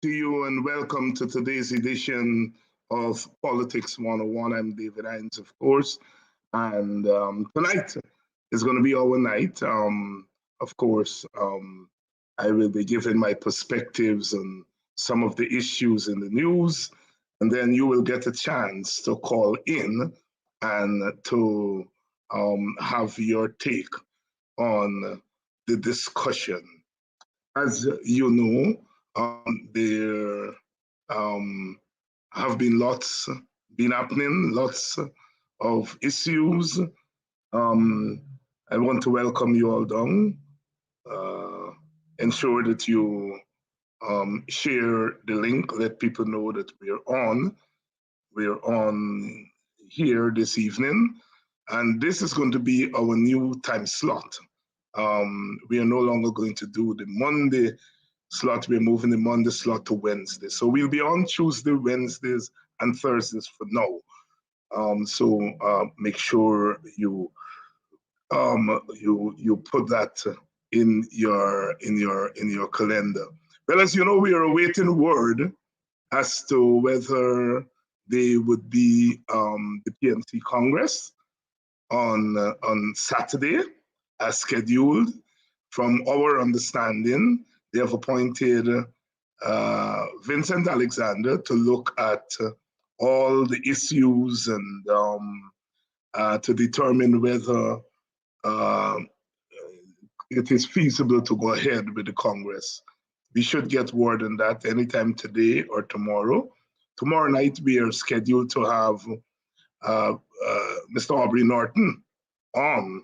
to you and welcome to today's edition of Politics 101. I'm David Hinds, of course, and tonight is going to be our night. Of course, I will be giving my perspectives on some of the issues in the news, and then you will get a chance to call in and to have your take on the discussion. As you know, there um, have been lots been happening, lots of issues. Um, I want to welcome you all down. Uh, ensure that you share the link, let people know that we're on. We're on here this evening, and this is going to be our new time slot. We are no longer going to do the Monday slot. We're moving the Monday slot to Wednesday. So we'll be on Tuesday, Wednesdays, and Thursdays for now. So make sure you put that in your calendar. Well, as you know, we are awaiting word as to whether they would be the PNC Congress on Saturday as scheduled. From our understanding, they have appointed Vincent Alexander to look at all the issues and to determine whether uh, it is feasible to go ahead with the Congress. We should get word on that anytime today or tomorrow. Tomorrow night, we are scheduled to have Mr. Aubrey Norton on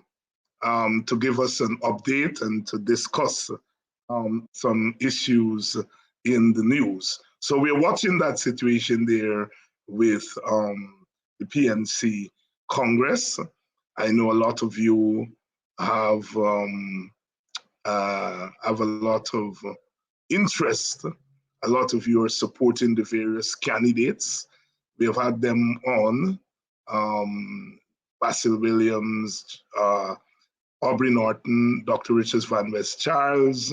to give us an update and to discuss some issues in the news. So we're watching that situation there with the PNC Congress. I know a lot of you have a lot of interest. A lot of you are supporting the various candidates. We have had them on. Basil Williams, Aubrey Norton, Dr. Richards Van West Charles.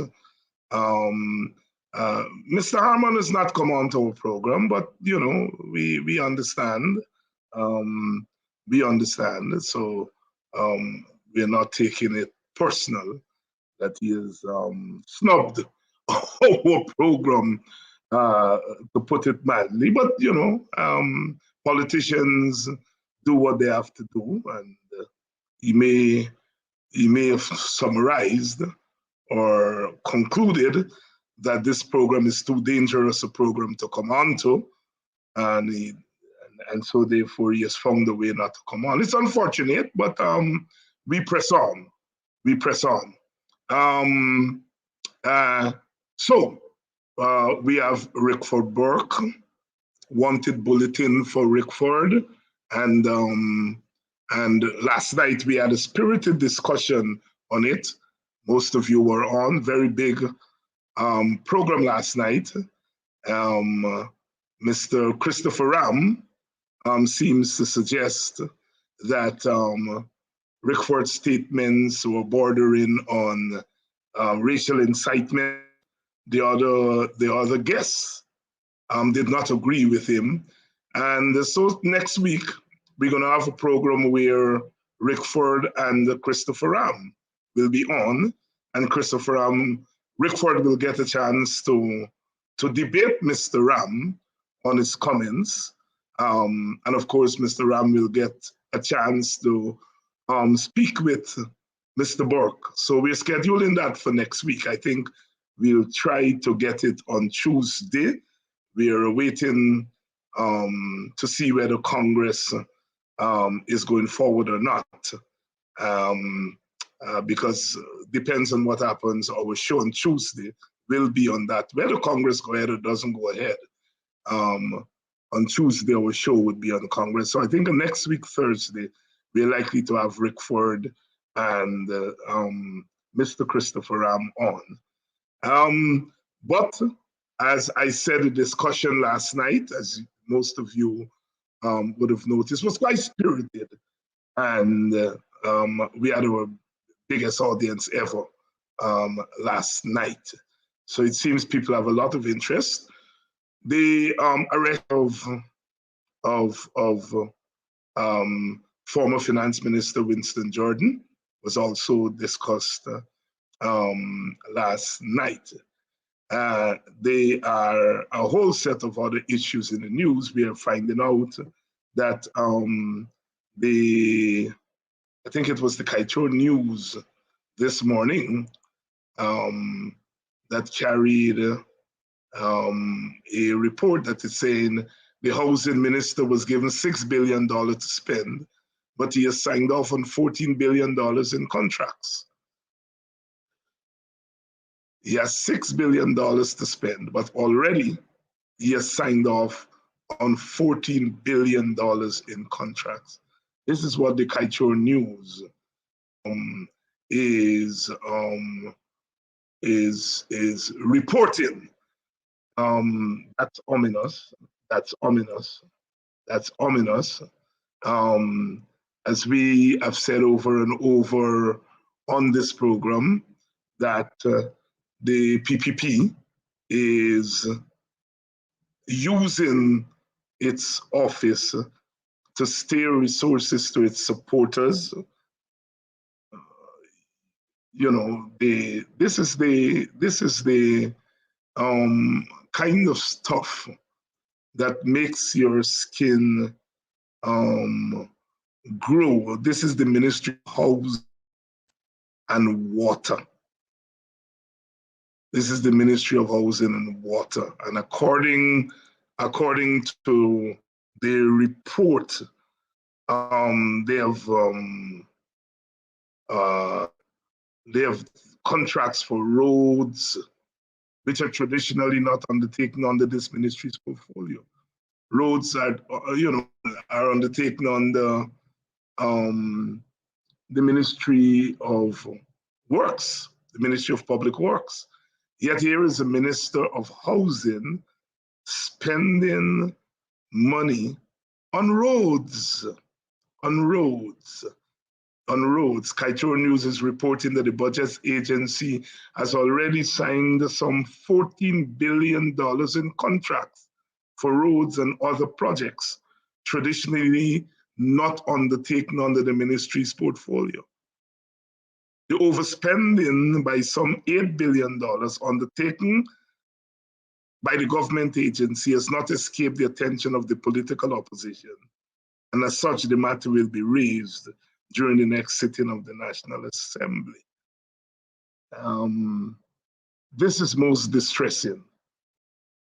Mr. Harmon has not come on to our program, but you know, we understand. We understand. So we're not taking it personal that he is snubbed our program, to put it mildly. But you know, politicians do what they have to do, and he may have summarized or concluded that this program is too dangerous a program to come on to, and so therefore he has found a way not to come on. It's unfortunate, but we press on. We press on. Um, uh, so we have Rickford Burke, wanted bulletin for Rickford, and last night we had a spirited discussion on it. Most of you were on. Very big program last night. Mr. Christopher Ram seems to suggest that Rickford's statements were bordering on racial incitement. The other guests did not agree with him, and so next week we're going to have a program where Rickford and Christopher Ram will be on, and Rickford will get a chance to debate Mr. Ram on his comments, and of course Mr. Ram will get a chance to speak with Mr. Burke. So we're scheduling that for next week. I think we'll try to get it on Tuesday. We are waiting to see whether Congress is going forward or not, because depends on what happens. Our show on Tuesday will be on that. Whether Congress go ahead or doesn't go ahead, on Tuesday our show would be on Congress. So I think next week, Thursday, we're likely to have Rickford and Mr. Christopher Ram on. But as I said, the discussion last night, as most of you would have noticed, was quite spirited. And we had our biggest audience ever last night. So it seems people have a lot of interest. The arrest of former Finance Minister Winston Jordan was also discussed last night. There are a whole set of other issues in the news. We are finding out that I think it was the Kaito News this morning that carried a report that is saying the housing minister was given $6 billion to spend, but he has signed off on $14 billion in contracts. He has $6 billion to spend, but already he has signed off on $14 billion in contracts. This is what the Kaito News is reporting. That's ominous. That's ominous. That's ominous. As we have said over and over on this program, that the PPP is using its office to steer resources to its supporters. You know, this is the kind of stuff that makes your skin grow. This is the Ministry of Housing and Water. This is the Ministry of Housing and Water. And according to the report, they have contracts for roads, which are traditionally not undertaken under this ministry's portfolio. Roads are undertaken under the Ministry of Works, the Ministry of Public Works. Yet here is a Minister of Housing spending money on roads, Kaito News is reporting that the Budget Agency has already signed some $14 billion in contracts for roads and other projects, traditionally not undertaken under the ministry's portfolio. The overspending by some $8 billion undertaken by the government agency has not escaped the attention of the political opposition. And as such, the matter will be raised during the next sitting of the National Assembly. This is most distressing.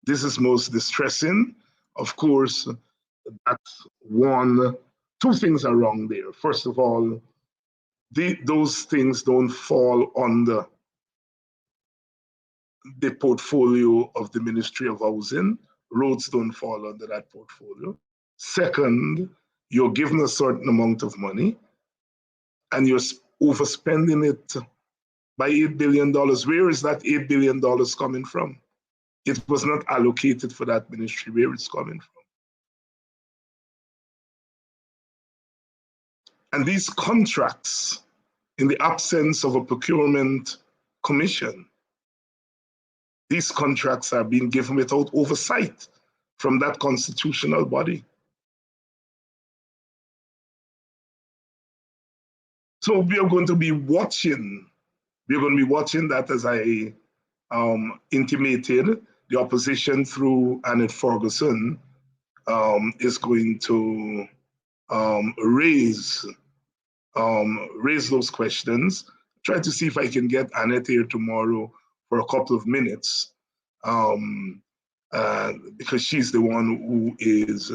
This is most distressing. Of course, that's two things are wrong there. First of all, those things don't fall under the portfolio of the Ministry of Housing. Roads don't fall under that portfolio. Second, you're given a certain amount of money and you're overspending it by $8 billion. Where is that $8 billion coming from? It was not allocated for that ministry. Where it's coming from? And these contracts, in the absence of a procurement commission, these contracts are being given without oversight from that constitutional body. So we are going to be watching. We're going to be watching that, as I intimated. The opposition through Annette Ferguson is going to raise those questions. Try to see if I can get Annette here tomorrow for a couple of minutes, because she's the one who is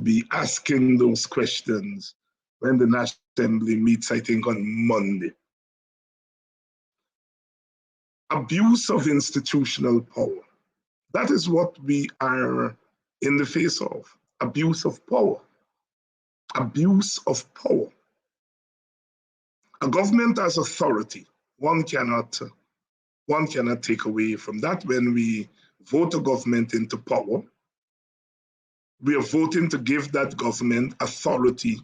be asking those questions when the National Assembly meets, I think, on Monday. Abuse of institutional power. That is what we are in the face of. Abuse of power. Abuse of power. A government has authority. One cannot take away from that. When we vote a government into power, we are voting to give that government authority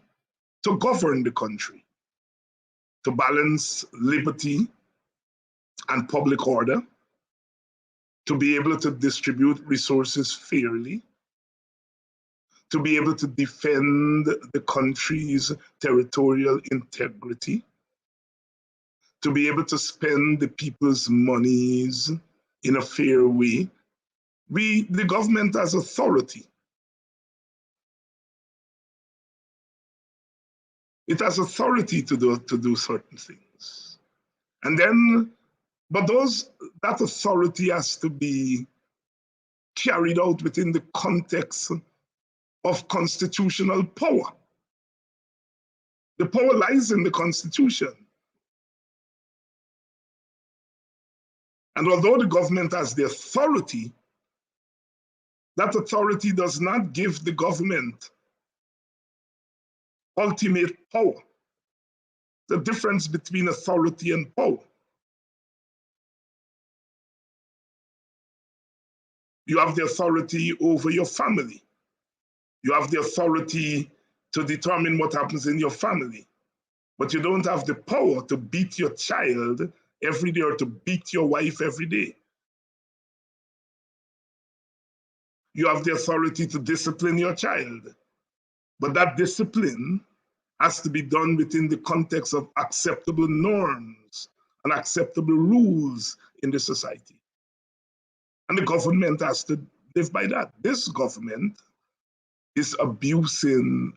to govern the country, to balance liberty and public order, to be able to distribute resources fairly, to be able to defend the country's territorial integrity, to be able to spend the people's monies in a fair way. The government has authority. It has authority to do certain things. And then, but that authority has to be carried out within the context of constitutional power. The power lies in the Constitution. And although the government has the authority, that authority does not give the government ultimate power. The difference between authority and power. You have the authority over your family. You have the authority to determine what happens in your family. But you don't have the power to beat your child every day or to beat your wife every day. You have the authority to discipline your child. But that discipline has to be done within the context of acceptable norms and acceptable rules in the society. And the government has to live by that. This government is abusing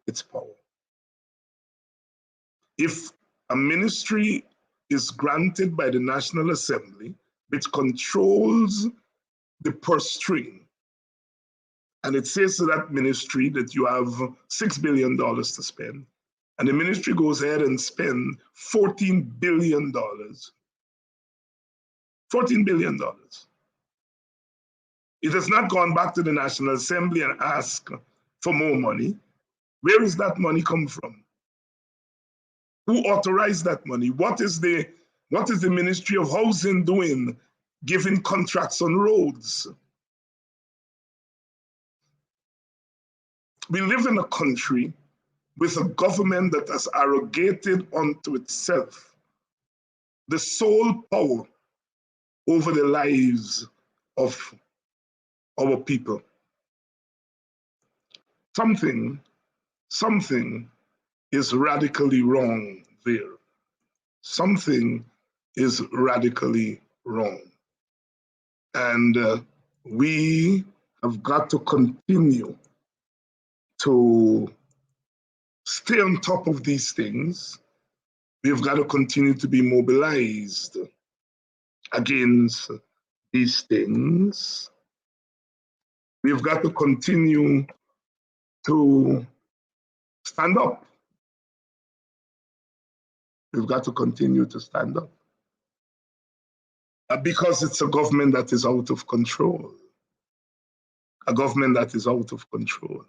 its power. If a ministry is granted by the National Assembly, which controls the purse string, and it says to that ministry that you have $6 billion to spend, and the ministry goes ahead and spends $14 billion. $14 billion. It has not gone back to the National Assembly and asked for more money. Where is that money come from? Who authorized that money? What is the Ministry of Housing doing, giving contracts on roads? We live in a country with a government that has arrogated unto itself the sole power over the lives of our people. Something is radically wrong there. Something is radically wrong. And we have got to continue to stay on top of these things. We've got to continue to be mobilized against these things. We've got to continue to stand up. We've got to continue to stand up. Because it's a government that is out of control. A government that is out of control.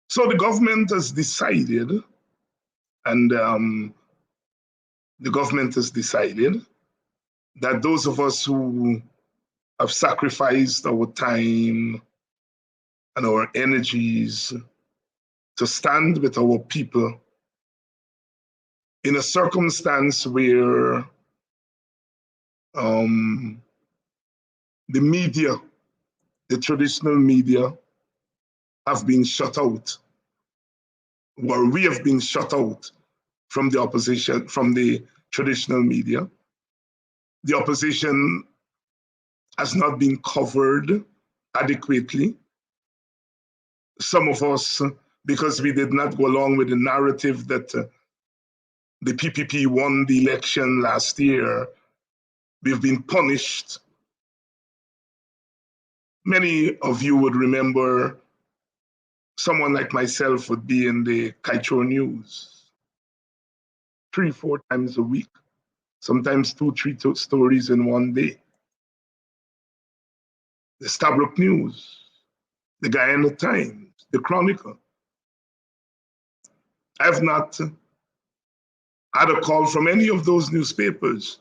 So the government has decided, and the government has decided that those of us who have sacrificed our time and our energies to stand with our people in a circumstance where the media, the traditional media, have been shut out, or we have been shut out from the opposition, from the traditional media. The opposition has not been covered adequately. Some of us, because we did not go along with the narrative that the PPP won the election last year, we've been punished. Many of you would remember someone like myself would be in the Kaitro News 3-4 times a week, sometimes 2-3 stories in one day. The Stabroek News, the Guyana Times, the Chronicle. I've not had a call from any of those newspapers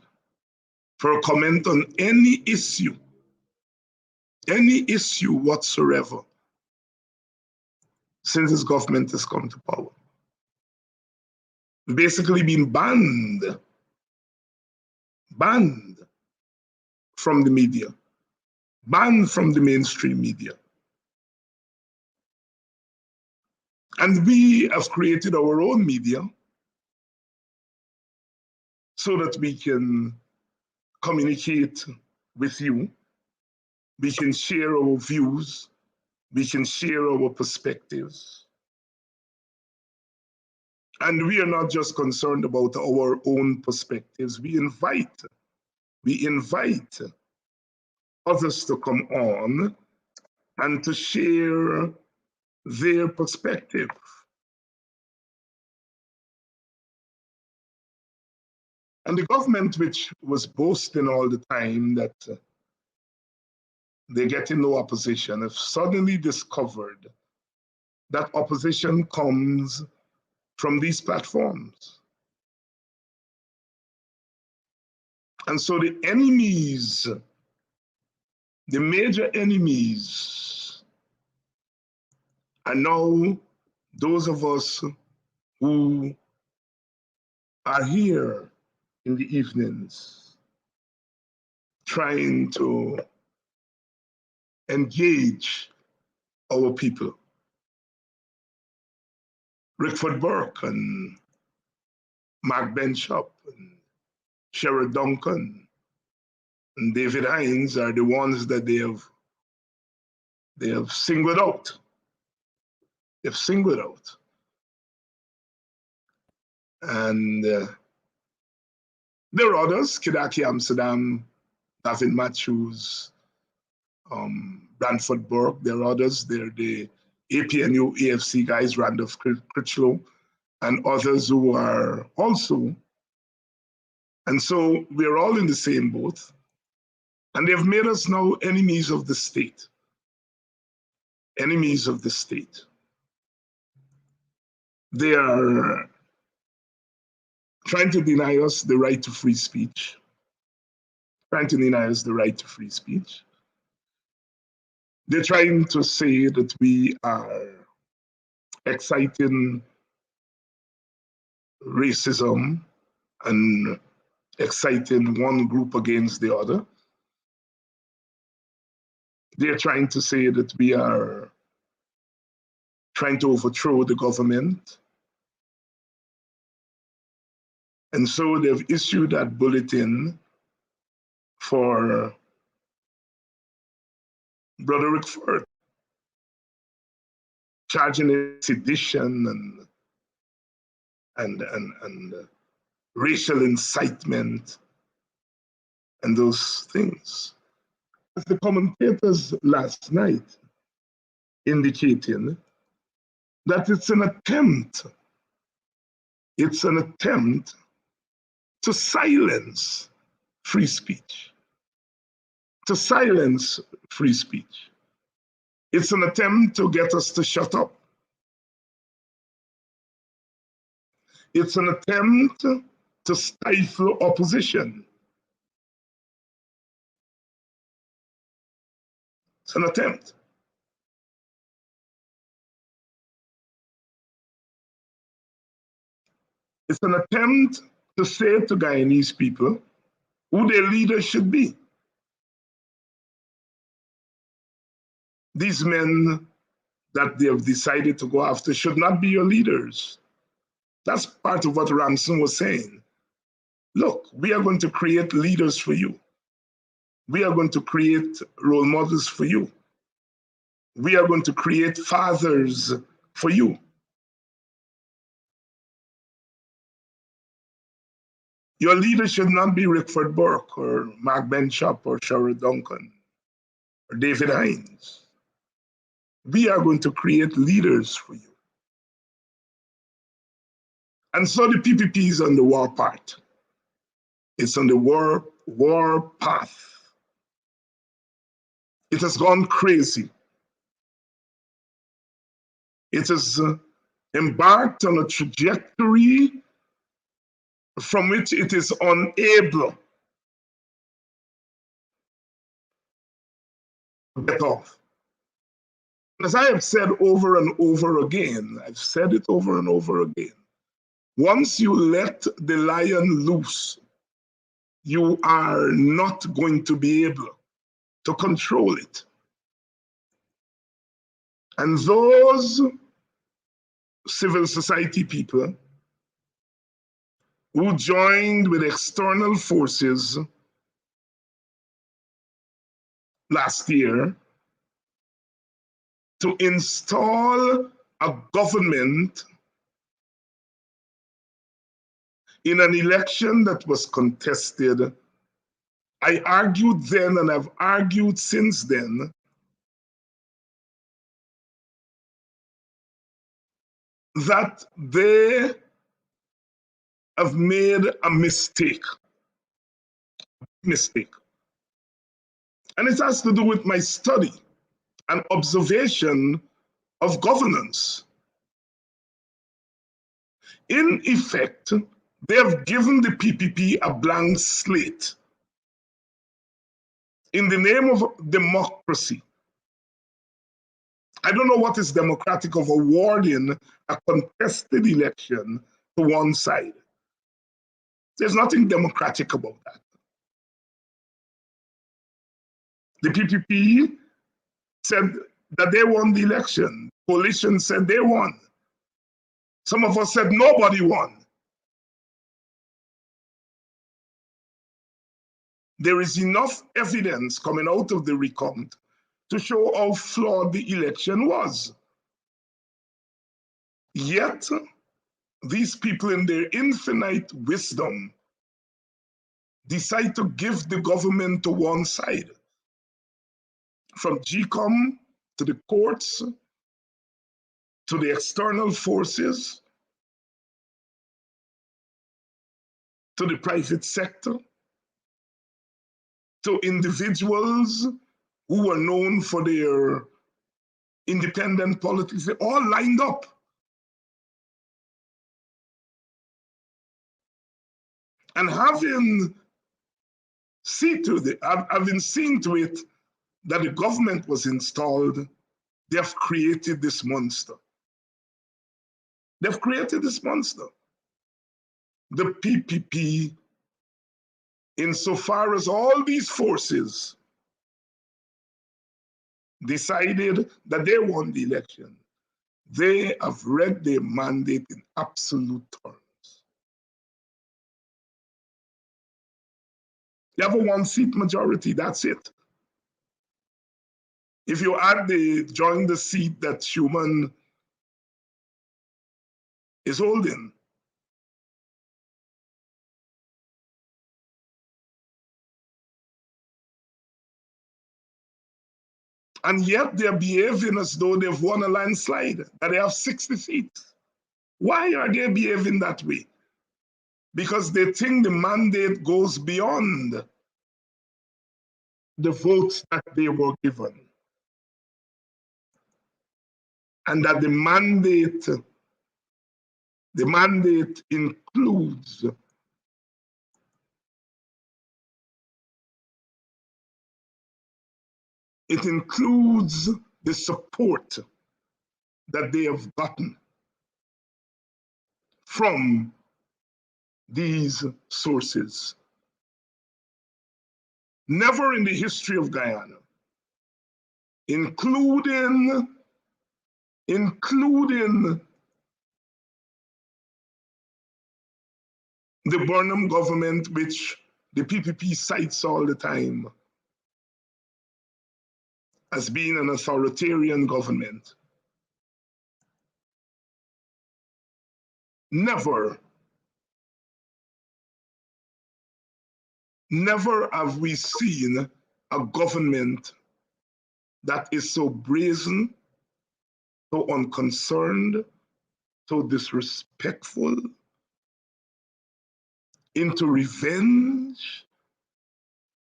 for a comment on any issue whatsoever since this government has come to power. We've basically been banned from the media, banned from the mainstream media. And we have created our own media so that we can communicate with you, we can share our views, we can share our perspectives. And we are not just concerned about our own perspectives. We invite others to come on and to share their perspective. And the government, which was boasting all the time that they're getting no opposition, have suddenly discovered that opposition comes from these platforms. And so the enemies, the major enemies, are now those of us who are here in the evenings trying to engage our people. Rickford Burke and Mark Benchop and Sherrod Duncan and David Hinds are the ones that they have singled out. They've singled out. And there are others, Kidaki Amsterdam, David Matthews, Branford Burke. There are others. They're the APNU AFC guys, Randolph Critchlow, and others who are also. And so we're all in the same boat. And they've made us now enemies of the state. Enemies of the state. They are trying to deny us the right to free speech. Trying to deny us the right to free speech. They're trying to say that we are exciting racism and exciting one group against the other. They're trying to say that we are trying to overthrow the government. And so they've issued that bulletin for Brother Rickford, charging it sedition and racial incitement and those things. As the commentators last night indicating that it's an attempt to silence free speech. To silence free speech. It's an attempt to get us to shut up. It's an attempt to stifle opposition. It's an attempt. It's an attempt to say to Guyanese people who their leaders should be. These men that they have decided to go after should not be your leaders. That's part of what Ramson was saying. Look, we are going to create leaders for you. We are going to create role models for you. We are going to create fathers for you. Your leader should not be Rickford Burke or Mark Benchop or Sherrod Duncan or David Hinds. We are going to create leaders for you. And so the PPP is on the war path. It's on the war path. It has gone crazy. It has embarked on a trajectory from which it is unable to get off. As I have said over and over again, I've said it over and over again, once you let the lion loose, you are not going to be able to control it. And those civil society people who joined with external forces last year to install a government in an election that was contested. I argued then and I've argued since then that they have made a mistake. And it has to do with my study and observation of governance. In effect, they have given the PPP a blank slate in the name of democracy. I don't know what is democratic of awarding a contested election to one side. There's nothing democratic about that. The PPP said that they won the election. Coalition said they won. Some of us said nobody won. There is enough evidence coming out of the recount to show how flawed the election was. Yet, these people in their infinite wisdom decide to give the government to one side. From GCOM to the courts, to the external forces, to the private sector, to individuals who were known for their independent politics, they all lined up. And having seen to it that the government was installed, they have created this monster. They've created this monster. The PPP, insofar as all these forces decided that they won the election, they have read their mandate in absolute terms. You have a one-seat majority, that's it. If you add join the seat that Schumann is holding, and yet they're behaving as though they've won a landslide, that they have 60 seats. Why are they behaving that way? Because they think the mandate goes beyond the votes that they were given. And that the mandate includes the support that they have gotten from these sources. Never in the history of Guyana, including the Burnham government, which the PPP cites all the time as being an authoritarian government. Never have we seen a government that is so brazen, so unconcerned, so disrespectful, into revenge,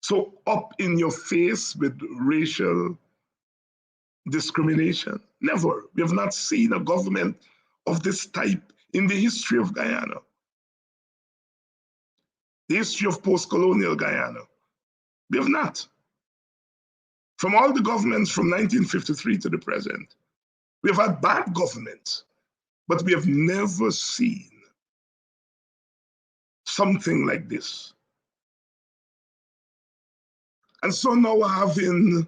so up in your face with racial discrimination. Never. We have not seen a government of this type in the history of Guyana, the history of post-colonial Guyana. We have not. From all the governments from 1953 to the present, we have had bad governments, but we have never seen something like this. And so now, having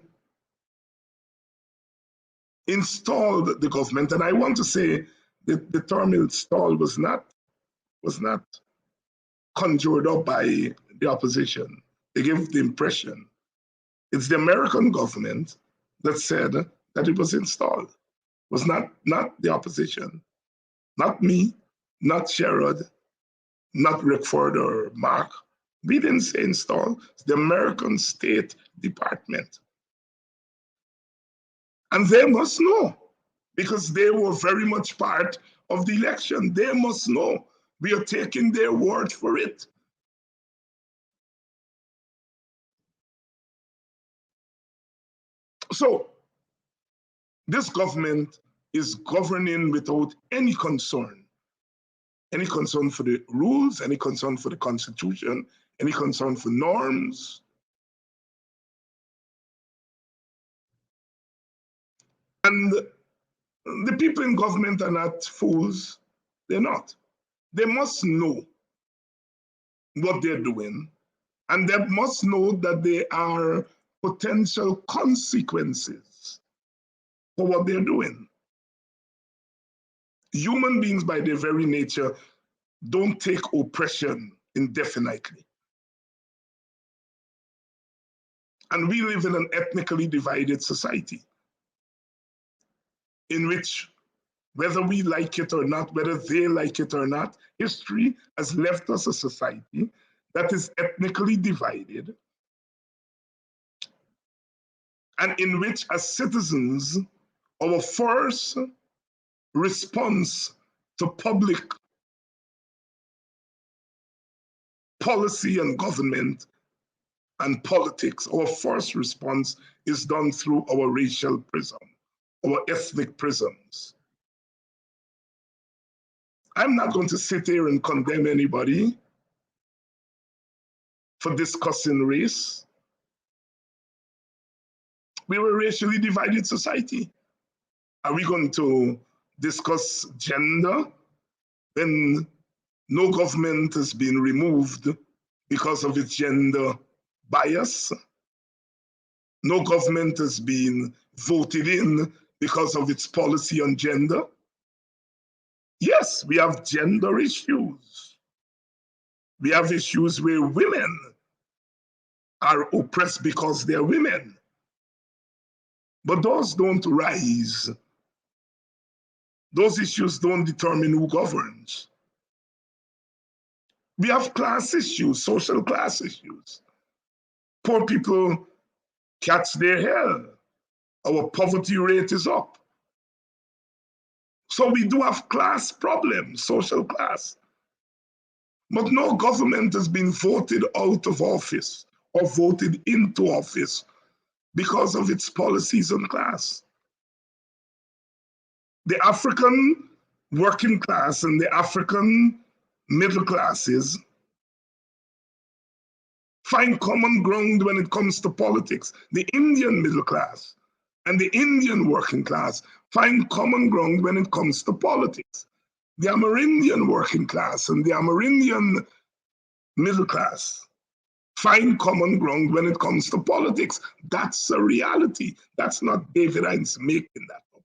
installed the government, and I want to say that the term installed was not conjured up by the opposition. They gave the impression. It's the American government that said that it was installed. It was not the opposition, not me, not Sherrod, not Rickford or Mark. We didn't say install. It's the American State Department. And they must know, because they were very much part of the election. They must know. We are taking their word for it. So this government is governing without any concern for the rules, any concern for the Constitution, any concern for norms. And the people in government are not fools. They're not. They must know what they're doing, and they must know that there are potential consequences for what they're doing. Human beings, by their very nature, don't take oppression indefinitely. And we live in an ethnically divided society in which, whether we like it or not, whether they like it or not, history has left us a society that is ethnically divided, and in which, as citizens, our first response to public policy and government and politics, our first response is done through our racial prism, our ethnic prisms. I'm not going to sit here and condemn anybody for discussing race. We were a racially divided society. Are we going to discuss gender when no government has been removed because of its gender bias? No government has been voted in because of its policy on gender? Yes, we have gender issues. We have issues where women are oppressed because they're women. But those don't rise. Those issues don't determine who governs. We have class issues, social class issues. Poor people catch their hell. Our poverty rate is up. So we do have class problems, social class. But no government has been voted out of office or voted into office because of its policies on class. The African working class and the African middle classes find common ground when it comes to politics. The Indian middle class and the Indian working class find common ground when it comes to politics. The Amerindian working class and the Amerindian middle class find common ground when it comes to politics. That's a reality. That's not David Hinds making that up.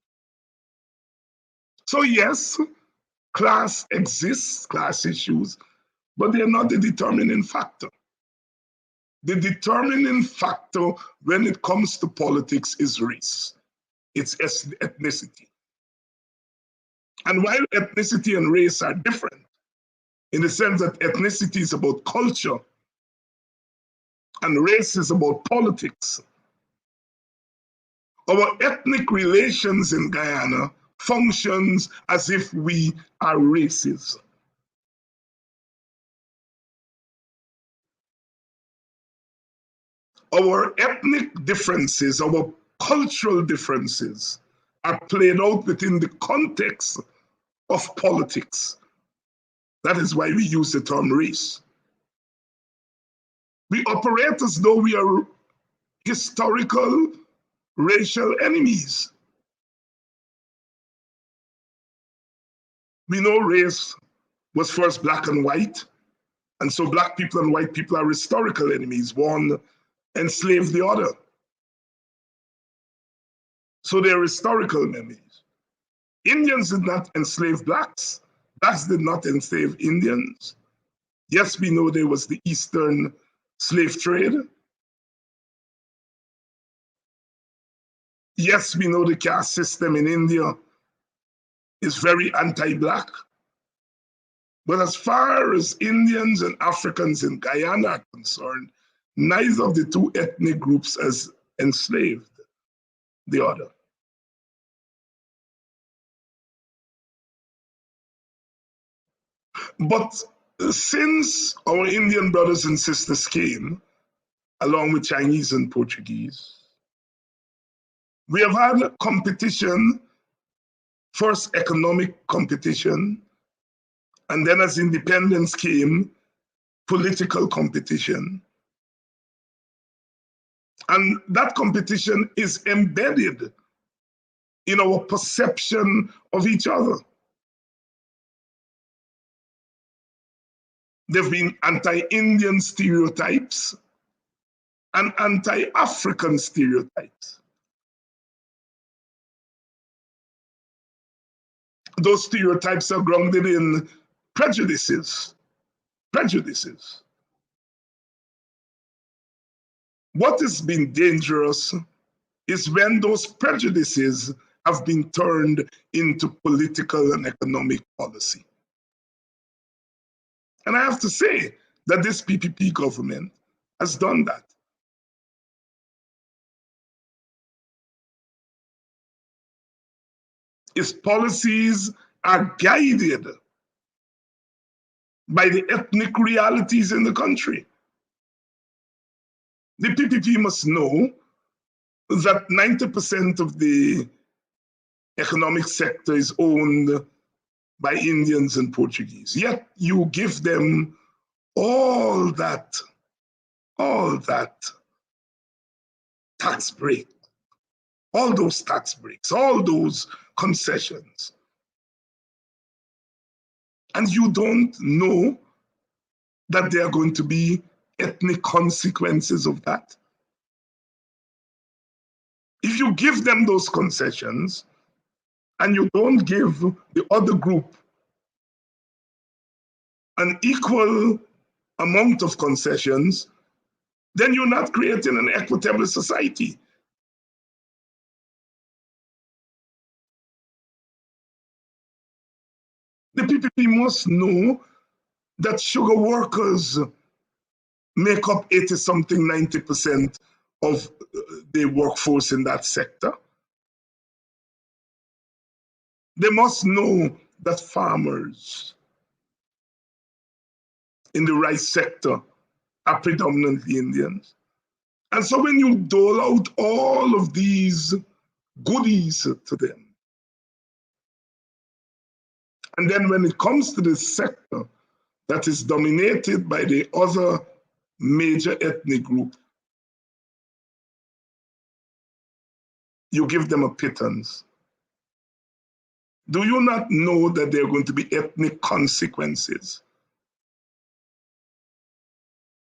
So yes, class exists, class issues, but they're not the determining factor. The determining factor when it comes to politics is race. It's ethnicity. And while ethnicity and race are different, in the sense that ethnicity is about culture and race is about politics, our ethnic relations in Guyana functions as if we are races. Our ethnic differences, our cultural differences are played out within the context of politics. That is why we use the term race. We operate as though we are historical racial enemies. We know race was first black and white, and so black people and white people are historical enemies. One enslaved the other. So they're historical memories. Indians did not enslave blacks. Blacks did not enslave Indians. Yes, we know there was the Eastern slave trade. Yes, we know the caste system in India is very anti-black. But as far as Indians and Africans in Guyana are concerned, neither of the two ethnic groups has enslaved the other. But since our Indian brothers and sisters came, along with Chinese and Portuguese, we have had competition, first economic competition, and then as independence came, political competition. And that competition is embedded in our perception of each other. There have been anti-Indian stereotypes and anti-African stereotypes. Those stereotypes are grounded in prejudices. Prejudices. What has been dangerous is when those prejudices have been turned into political and economic policy. And I have to say that this PPP government has done that. Its policies are guided by the ethnic realities in the country. The PPP must know that 90% of the economic sector is owned by Indians and Portuguese. Yet you give them all that tax break, all those tax breaks, all those concessions. And you don't know that there are going to be ethnic consequences of that. If you give them those concessions and you don't give the other group an equal amount of concessions, then you're not creating an equitable society. The PPP must know that sugar workers make up 80-something, 90% of the workforce in that sector. They must know that farmers in the rice sector are predominantly Indians. And so when you dole out all of these goodies to them, and then when it comes to the sector that is dominated by the other major ethnic group, you give them a pittance. Do you not know that there are going to be ethnic consequences?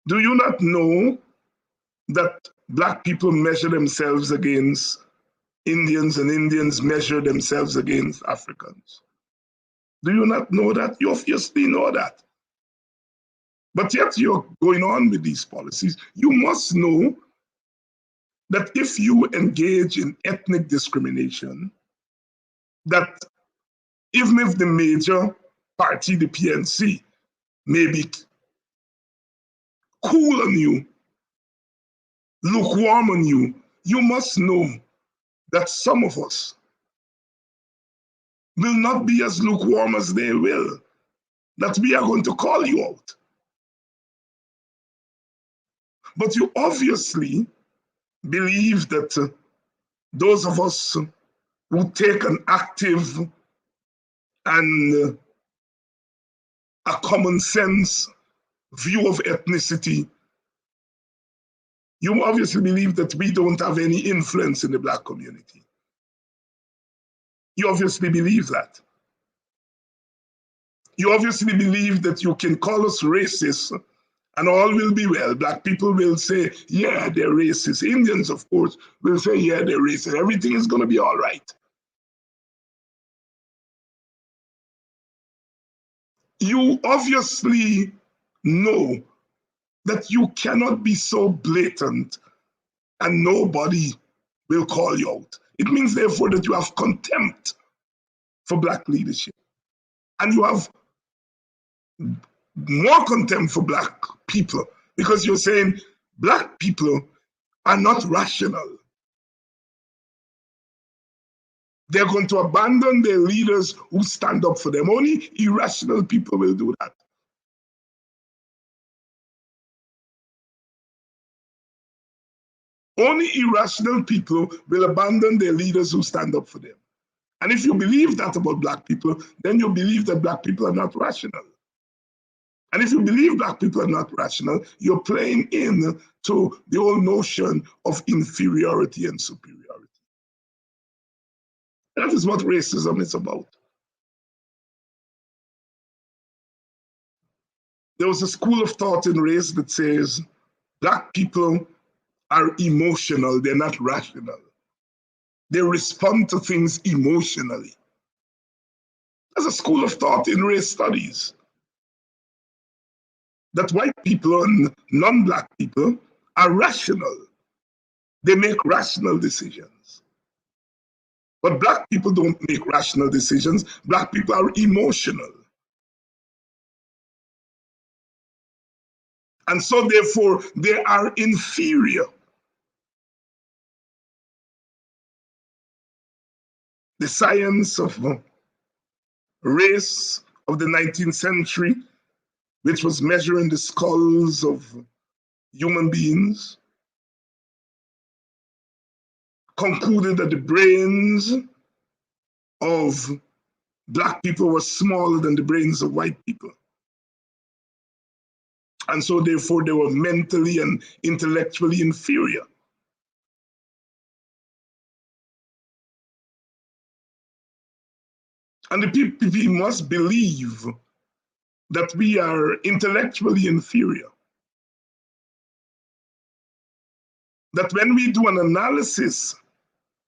Do you not know that Black people measure themselves against Indians and Indians measure themselves against Africans? Do you not know that? You obviously know that. But yet you're going on with these policies. You must know that if you engage in ethnic discrimination, that even if the major party, the PNC, may be cool on you, lukewarm on you, you must know that some of us will not be as lukewarm as they will, that we are going to call you out. But you obviously believe that those of us who take an active and a common sense view of ethnicity, you obviously believe that we don't have any influence in the Black community. You obviously believe that. You obviously believe that you can call us racist and all will be well. Black people will say, yeah, they're racist. Indians, of course, will say, yeah, they're racist. Everything is going to be all right. You obviously know that you cannot be so blatant and nobody will call you out. It means, therefore, that you have contempt for Black leadership. And you have more contempt for Black people because you're saying Black people are not rational. They're going to abandon their leaders who stand up for them. Only irrational people will do that. Only irrational people will abandon their leaders who stand up for them. And if you believe that about Black people, then you believe that Black people are not rational. And if you believe Black people are not rational, you're playing in to the whole notion of inferiority and superiority. That is what racism is about. There was a school of thought in race that says Black people are emotional, they're not rational. They respond to things emotionally. There's a school of thought in race studies that white people and non-Black people are rational. They make rational decisions. But Black people don't make rational decisions. Black people are emotional. And so therefore, they are inferior. The science of race of the 19th century, which was measuring the skulls of human beings, concluded that the brains of Black people were smaller than the brains of white people. And so therefore they were mentally and intellectually inferior. And the PPP must believe that we are intellectually inferior. That when we do an analysis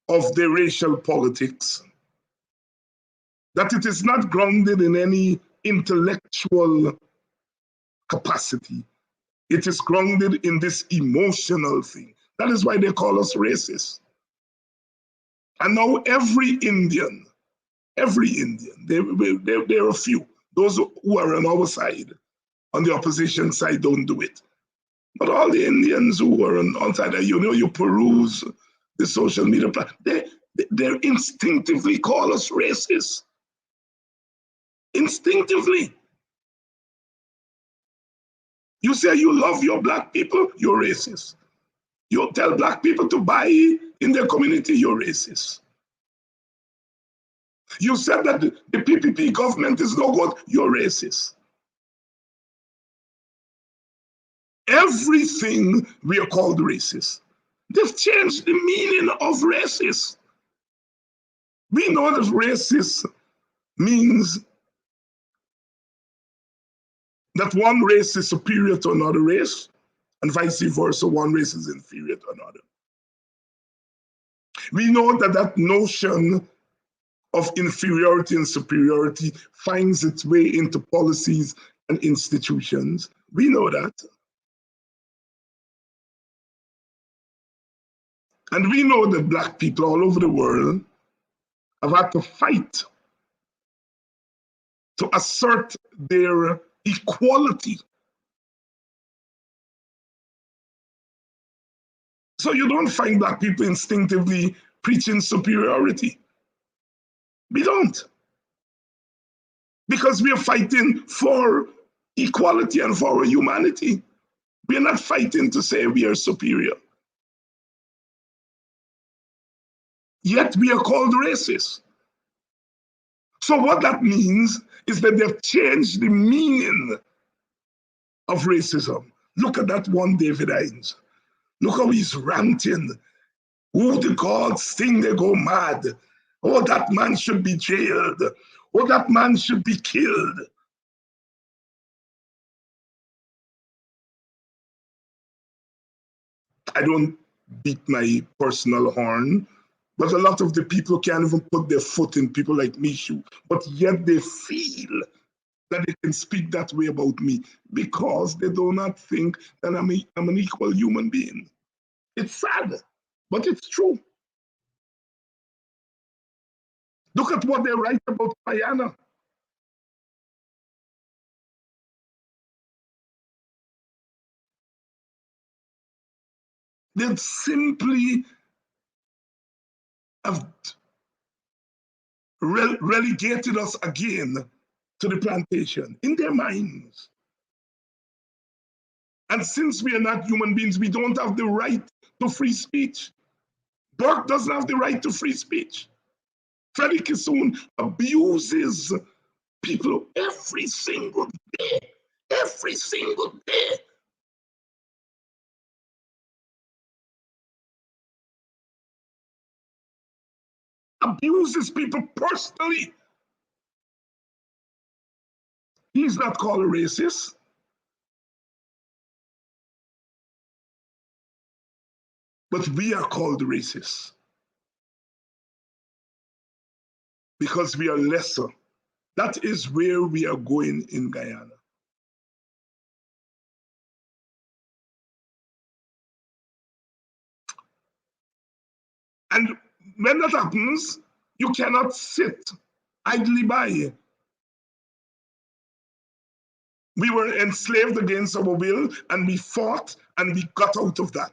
of the racial politics, that it is not grounded in any intellectual capacity. It is grounded in this emotional thing. That is why they call us racist. And now every Indian, there are a few, those who are on our side, on the opposition side, don't do it. But all the Indians who are on outside, you peruse the social media, they instinctively call us racist. Instinctively. You say you love your Black people, you're racist. You tell Black people to buy in their community, you're racist. You said that the PPP government is no good, you're racist. Everything we are called racist. They've changed the meaning of racist. We know that racist means that one race is superior to another race, and vice versa, one race is inferior to another. We know that that notion of inferiority and superiority finds its way into policies and institutions. We know that. And we know that Black people all over the world have had to fight to assert their equality. So you don't find Black people instinctively preaching superiority. We don't. Because we are fighting for equality and for our humanity. We are not fighting to say we are superior. Yet we are called racist. So what that means is that they've changed the meaning of racism. Look at that one David Hinds. Look how he's ranting. Oh, the gods think they go mad. Oh, that man should be jailed. Oh, that man should be killed. I don't beat my personal horn, but a lot of the people can't even put their foot in people like me shoe, but yet they feel that they can speak that way about me because they do not think that I'm an equal human being. It's sad, but it's true. Look at what they write about Guyana. They simply have relegated us again to the plantation in their minds. And since we are not human beings, we don't have the right to free speech. Burke doesn't have the right to free speech. Freddie Kissoon abuses people every single day. Every single day. Abuses people personally. He's not called a racist. But we are called racists because we are lesser. That is where we are going in Guyana. And when that happens, you cannot sit idly by. We were enslaved against our will, and we fought and we got out of that.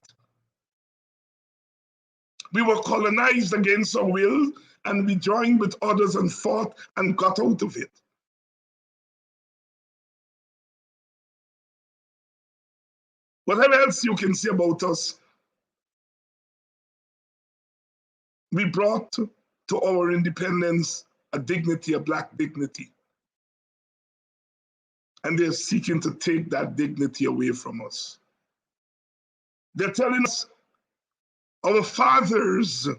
We were colonized against our will, and we joined with others and fought and got out of it. Whatever else you can say about us, we brought to our independence a dignity, a Black dignity. And they're seeking to take that dignity away from us. They're telling us our fathers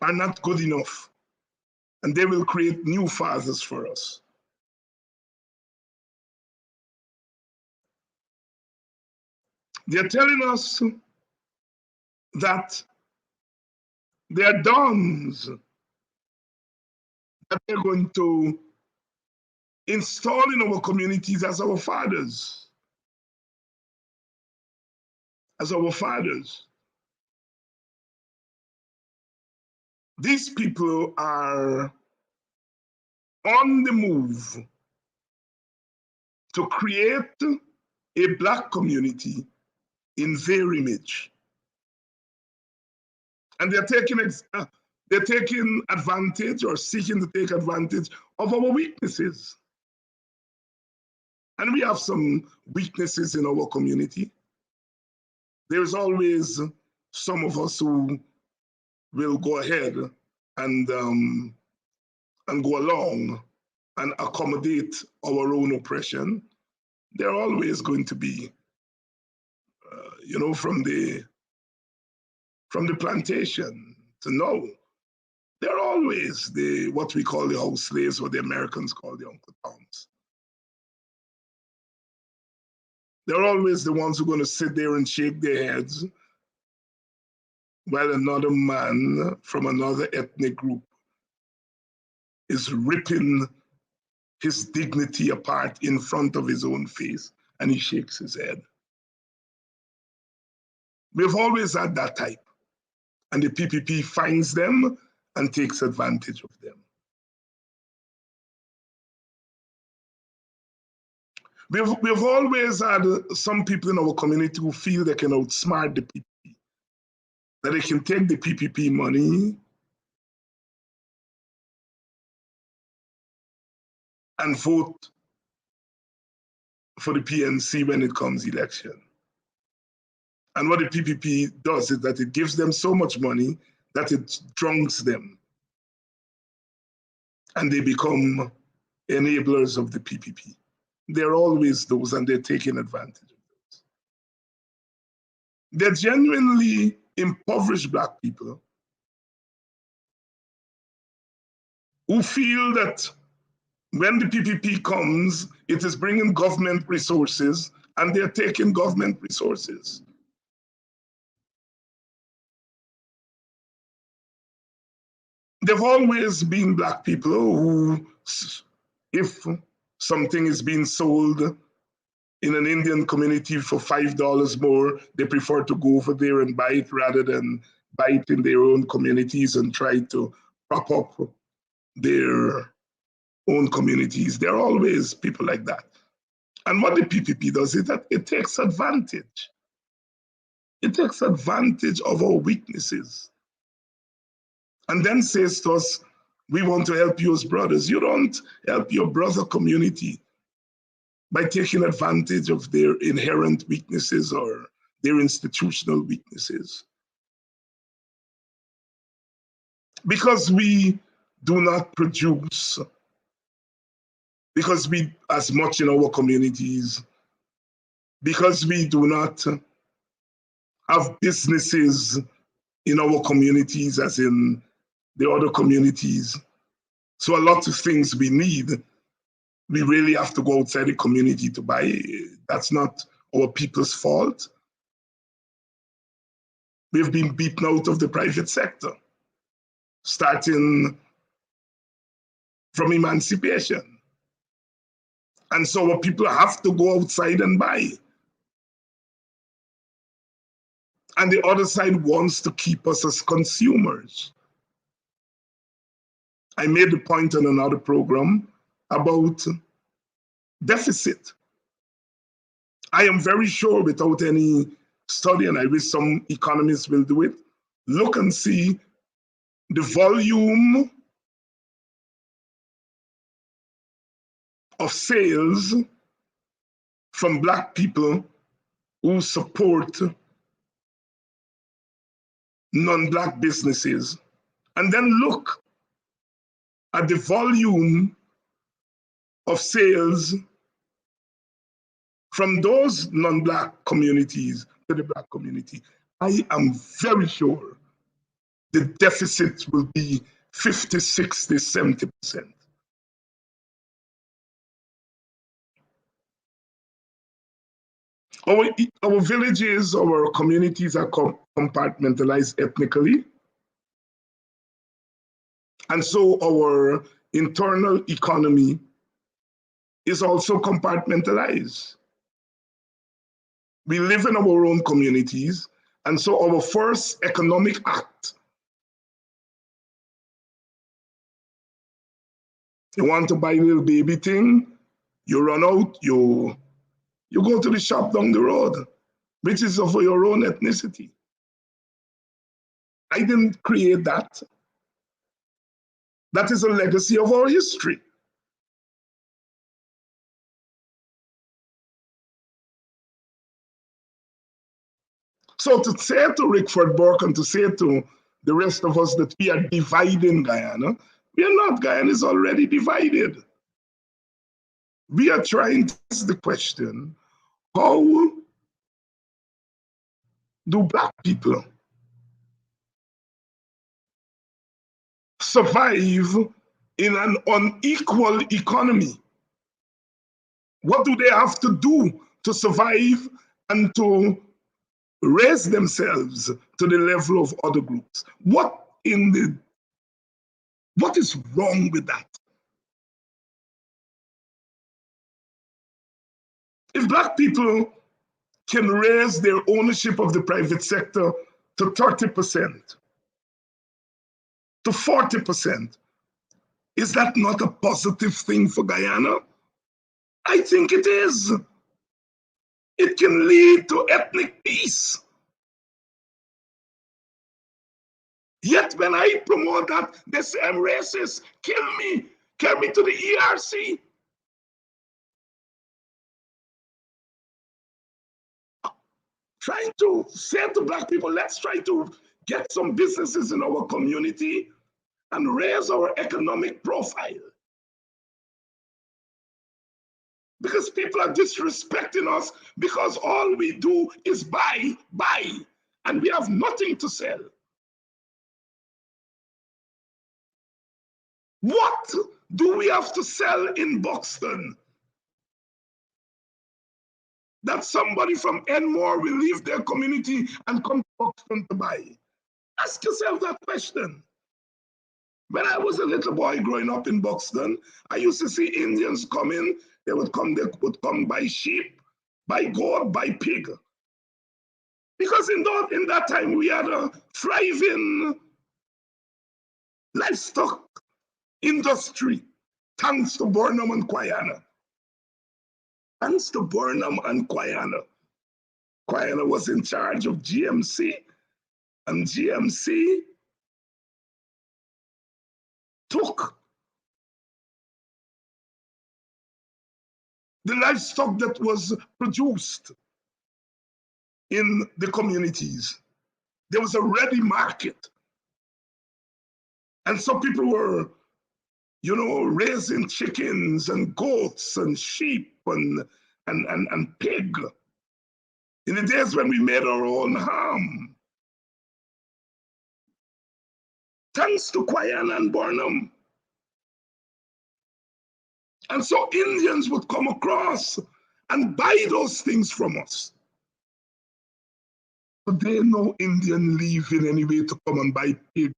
are not good enough, and they will create new fathers for us. They're telling us that they are dons that they're going to install in our communities as our fathers. As our fathers. These people are on the move to create a Black community in their image. And they're taking advantage or seeking to take advantage of our weaknesses. And we have some weaknesses in our community. There's always some of us who will go ahead and go along and accommodate our own oppression. They're always going to be, from the plantation to now. They're always what we call the house slaves, what the Americans call the Uncle Toms. They're always the ones who are going to sit there and shake their heads while another man from another ethnic group is ripping his dignity apart in front of his own face, and he shakes his head. We've always had that type, and the PPP finds them and takes advantage of them. We've always had some people in our community who feel they can outsmart the PPP, that they can take the PPP money and vote for the PNC when it comes election. And what the PPP does is that it gives them so much money that it drunks them. And they become enablers of the PPP. They're always those, and they're taking advantage of those. They're genuinely impoverished Black people who feel that when the PPP comes, it is bringing government resources and they're taking government resources. There've always been Black people who, if something is being sold in an Indian community for $5 more, they prefer to go over there and buy it rather than buy it in their own communities and try to prop up their own communities. There are always people like that. And what the PPP does is that it takes advantage. It takes advantage of our weaknesses and then says to us, we want to help you as brothers. You don't help your brother community by taking advantage of their inherent weaknesses or their institutional weaknesses. Because we do not produce, because we as much in our communities, because we do not have businesses in our communities as in the other communities. So a lot of things we need, we really have to go outside the community to buy. That's not our people's fault. We've been beaten out of the private sector, starting from emancipation. And so our people have to go outside and buy. And the other side wants to keep us as consumers. I made the point on another program about deficit. I am very sure without any study, and I wish some economists will do it, look and see the volume of sales from Black people who support non-Black businesses, and then look at the volume of sales from those non-Black communities to the Black community. I am very sure the deficit will be 50, 60, 70%. Our villages, our communities are compartmentalized ethnically. And so our internal economy is also compartmentalized. We live in our own communities, and so our first economic act, you want to buy a little baby thing, you run out, you go to the shop down the road, which is of your own ethnicity. I didn't create that. That is a legacy of our history. So to say to Rickford Burke and to say to the rest of us that we are dividing Guyana, we are not. Guyana is already divided. We are trying to ask the question, how do Black people survive in an unequal economy? What do they have to do to survive and to raise themselves to the level of other groups? What is wrong with that? If Black people can raise their ownership of the private sector to 30%, to 40%, is that not a positive thing for Guyana? I think it is. It can lead to ethnic peace. Yet when I promote that, they say I'm racist, kill me to the ERC. Trying to say to Black people, let's try to get some businesses in our community and raise our economic profile. Because people are disrespecting us because all we do is buy, and we have nothing to sell. What do we have to sell in Buxton? that somebody from Enmore will leave their community and come to Buxton to buy? Ask yourself that question. When I was a little boy growing up in Buxton, I used to see Indians come in. They would come buy sheep, buy goat, buy pig. Because in that time we had a thriving livestock industry, thanks to Burnham and Quayana. Thanks to Burnham and Quayana. Quayana was in charge of GMC, and GMC took the livestock that was produced in the communities. There was a ready market. And so people were, raising chickens and goats and sheep and pig. In the days when we made our own ham. Thanks to Quayana and Burnham. And so Indians would come across and buy those things from us. Today, no Indian leave in any way to come and buy pig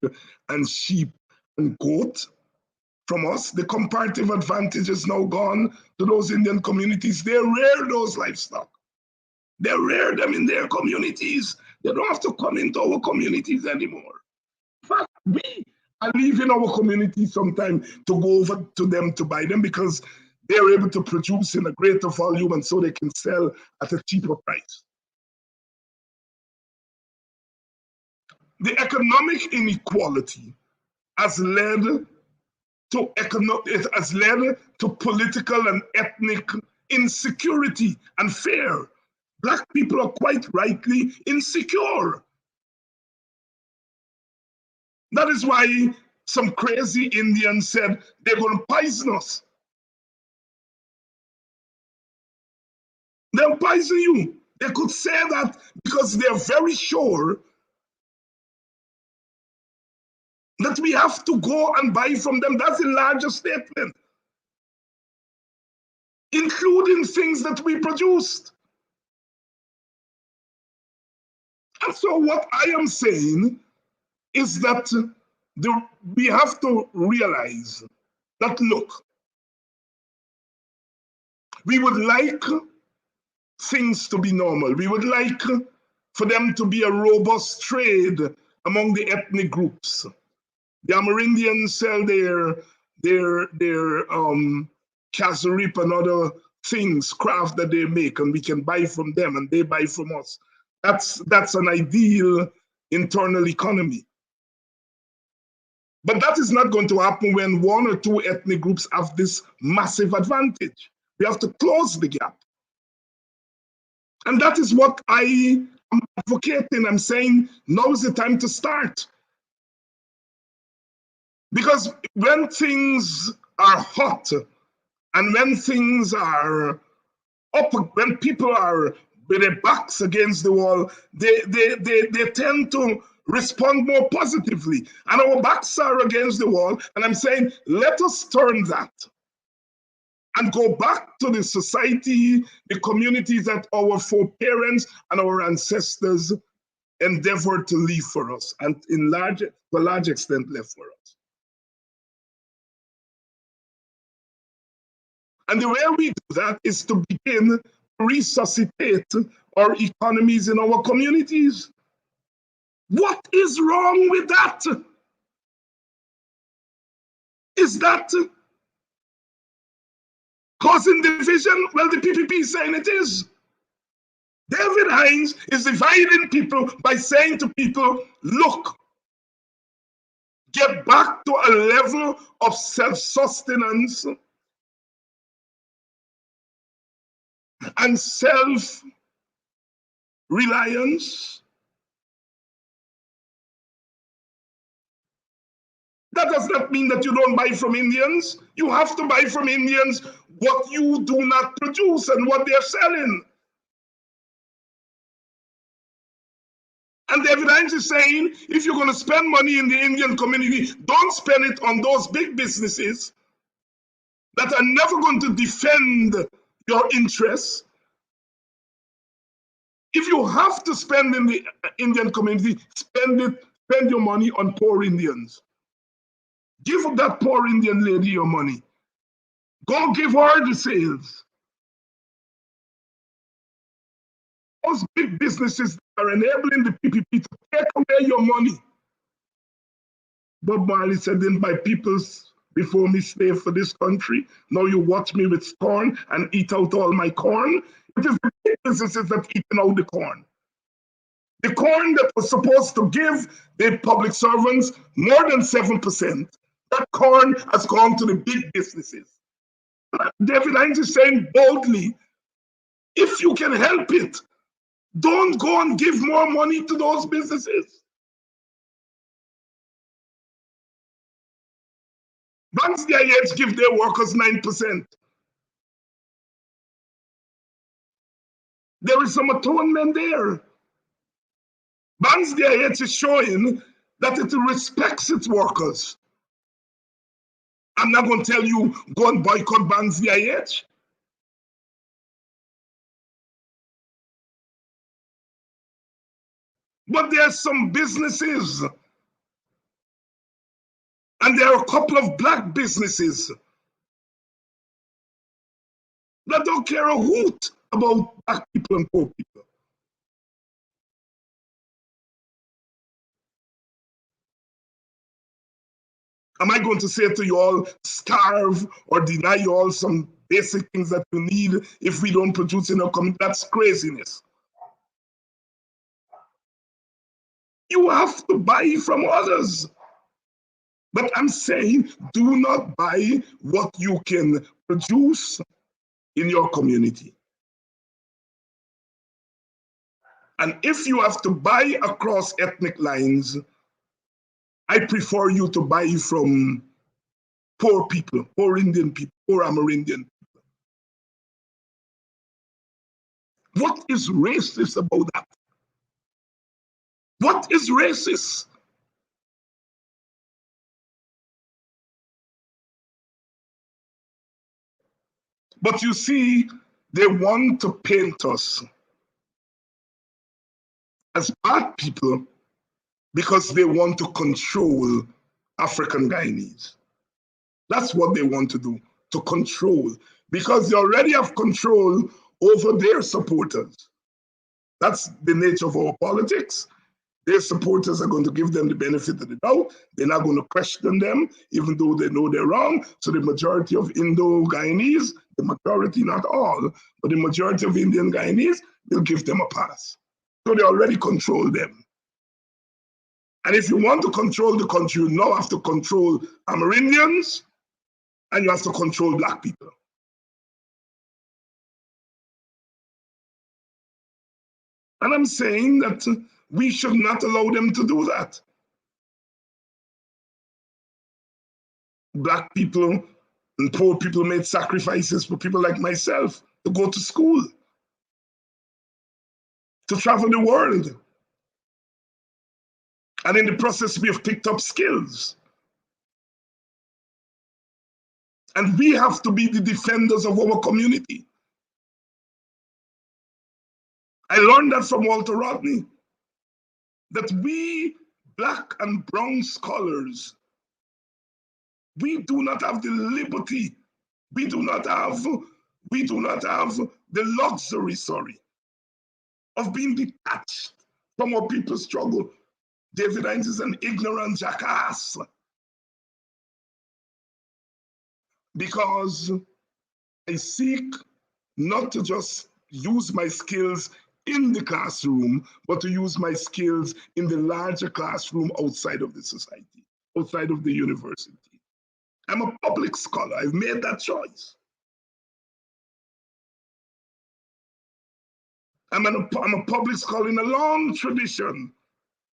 and sheep and goat from us. The comparative advantage is now gone to those Indian communities. They rear those livestock. They rear them in their communities. They don't have to come into our communities anymore. In fact, we are leaving our communities sometimes to go over to them to buy them because they're able to produce in a greater volume and so they can sell at a cheaper price. The economic inequality has led to political and ethnic insecurity and fear. Black people are quite rightly insecure. That is why some crazy Indians said they're going to poison us. They'll poison you. They could say that because they're very sure that we have to go and buy from them. That's a larger statement, including things that we produced. And so what I am saying is that we have to realize that, look, we would like things to be normal. We would like for them to be a robust trade among the ethnic groups. The Amerindians sell their casarip and other things, craft that they make, and we can buy from them and they buy from us. That's an ideal internal economy. But that is not going to happen when one or two ethnic groups have this massive advantage. We have to close the gap. And that is what I am advocating. I'm saying now is the time to start. Because when things are hot and when things are up, when people are with their backs against the wall, they tend to respond more positively. And our backs are against the wall. And I'm saying, let us turn that and go back to the society, the communities that our foreparents and our ancestors endeavored to leave for us, and to a large extent left for us. And the way we do that is to begin to resuscitate our economies in our communities. What is wrong with that? Is that causing division? Well, the PPP is saying it is. David Hinds is dividing people by saying to people, look, get back to a level of self-sustenance and self-reliance. That does not mean that you don't buy from Indians. You have to buy from Indians what you do not produce and what they're selling. And David Hinds is saying, if you're going to spend money in the Indian community, don't spend it on those big businesses that are never going to defend your interests. If you have to spend in the Indian community, spend your money on poor Indians. Give that poor Indian lady your money. Go give her the sales. Those big businesses are enabling the PPP to take away your money. Bob Marley said, "Then my peoples before me slave for this country. Now you watch me with scorn and eat out all my corn." It is the big businesses that eating out the corn. The corn that was supposed to give the public servants more than 7%, that corn has gone to the big businesses. David Hinds is saying boldly, if you can help it, don't go and give more money to those businesses. Banks DIH give their workers 9%. There is some atonement there. Banks DIH is showing that it respects its workers. I'm not going to tell you go and boycott Banks DIH. But there are some businesses, and there are a couple of black businesses that don't care a hoot about black people and poor people. Am I going to say to you all, starve or deny you all some basic things that you need if we don't produce in our community? That's craziness. You have to buy from others. But I'm saying, do not buy what you can produce in your community. And if you have to buy across ethnic lines, I prefer you to buy from poor people, poor Indian people, poor Amerindian people. What is racist about that? What is racist? But you see, they want to paint us as bad people because they want to control African Guyanese. That's what they want to do, to control, because they already have control over their supporters. That's the nature of our politics. Their supporters are going to give them the benefit of the doubt. They're not going to question them, even though they know they're wrong. So the majority of Indo-Guyanese, the majority, not all, but the majority of Indian Guyanese, will give them a pass. So they already control them. And if you want to control the country, you now have to control Amerindians and you have to control black people. And I'm saying that we should not allow them to do that. Black people and poor people made sacrifices for people like myself to go to school, to travel the world. And in the process, we have picked up skills. And we have to be the defenders of our community. I learned that from Walter Rodney, that we black and brown scholars, we do not have the liberty, we do not have the luxury, of being detached from our people's struggle. David Hinds is an ignorant jackass because I seek not to just use my skills in the classroom, but to use my skills in the larger classroom outside of the society, outside of the university. I'm a public scholar. I've made that choice. I'm a public scholar in a long tradition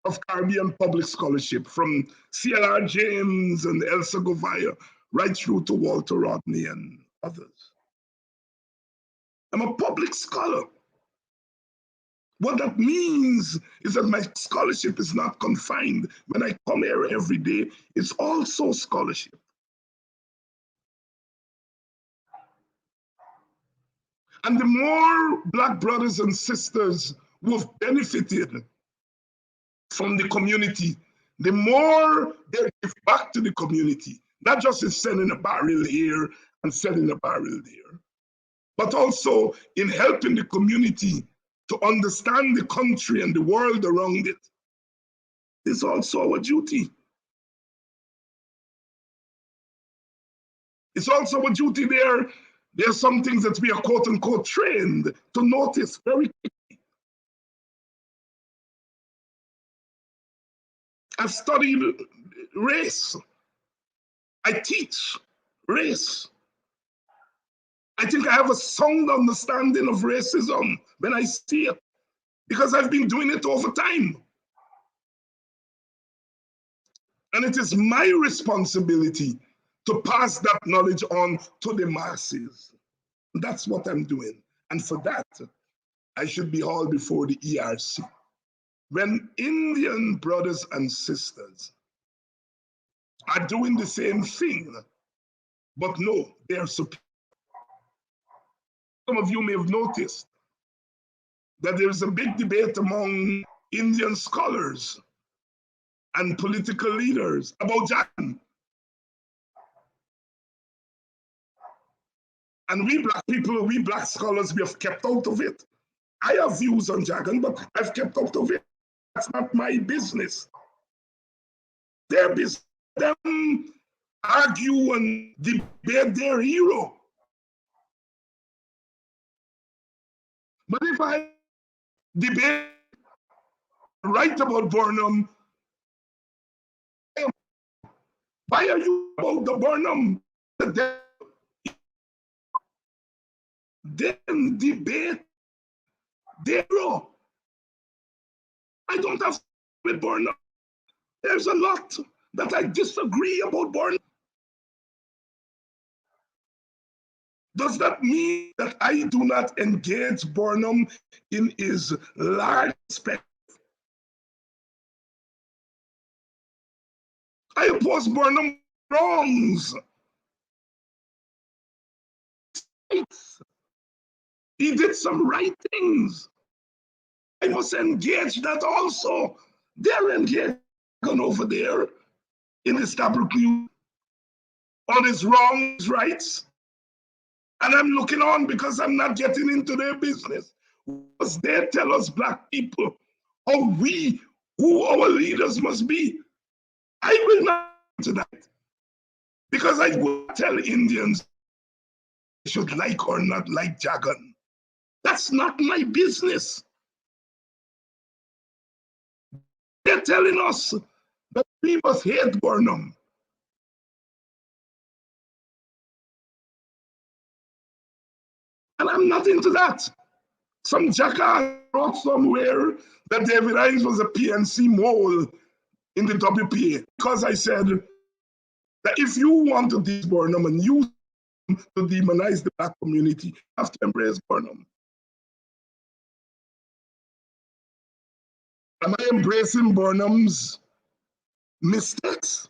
of Caribbean public scholarship, from C.L.R. James and Elsa Govaya, right through to Walter Rodney and others. I'm a public scholar. What that means is that my scholarship is not confined. When I come here every day, it's also scholarship. And the more black brothers and sisters who have benefited from the community, the more they give back to the community, not just in selling a barrel here and selling a barrel there, but also in helping the community to understand the country and the world around it. It's also our duty. It's also our duty there. There are some things that we are quote unquote trained to notice very quickly. I've studied race. I teach race. I think I have a sound understanding of racism when I see it, because I've been doing it over time. And it is my responsibility to pass that knowledge on to the masses. That's what I'm doing. And for that, I should be hauled before the ERC. When Indian brothers and sisters are doing the same thing, but no, they're superior. Some of you may have noticed that there's a big debate among Indian scholars and political leaders about Jagan. And we black people, we black scholars, we have kept out of it. I have views on Jagan, but I've kept out of it. That's not my business. Their business. Them argue and debate their hero. But if I debate, write about Burnham, why are you about the Burnham? Then debate Dero. I don't have with Burnham. There's a lot that I disagree about Burnham. Does that mean that I do not engage Burnham in his large spectrum? I oppose Burnham wrongs. He did some right things. I must engage that also. They're engaged over there in establishing on his wrongs, rights. And I'm looking on because I'm not getting into their business. Because they tell us black people who our leaders must be. I will not do that. Because I will tell Indians they should like or not like Jagan. That's not my business. They're telling us that we must hate Burnham. And I'm not into that. Some jackass wrote somewhere that David Hinds was a PNC mole in the WPA, because I said that if you want to demonize Burnham and use to demonize the black community, you have to embrace Burnham. Am I embracing Burnham's mistakes?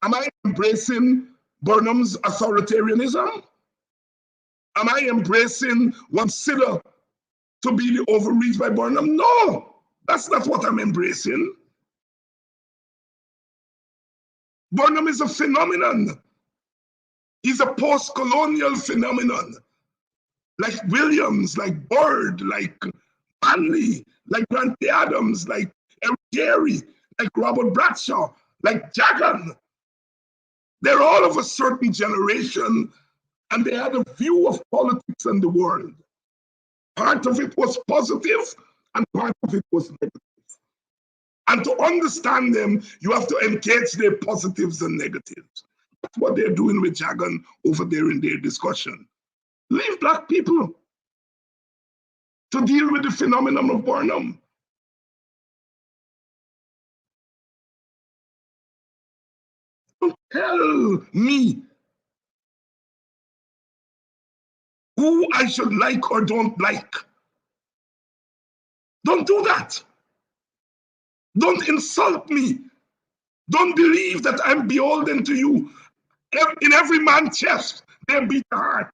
Am I embracing Burnham's authoritarianism? Am I embracing what consider to be the overreach by Burnham? No, that's not what I'm embracing. Burnham is a phenomenon. He's a post-colonial phenomenon. Like Williams, like Byrd, like Manley, like Grant Adams, like Eric Gary, like Robert Bradshaw, like Jagan. They're all of a certain generation, and they had a view of politics and the world. Part of it was positive, and part of it was negative. And to understand them, you have to engage their positives and negatives. That's what they're doing with Jagan over there in their discussion. Leave black people to deal with the phenomenon of Burnham. Don't tell me who I should like or don't like. Don't do that. Don't insult me. Don't believe that I'm beholden to you. In every man's chest, there beats a heart.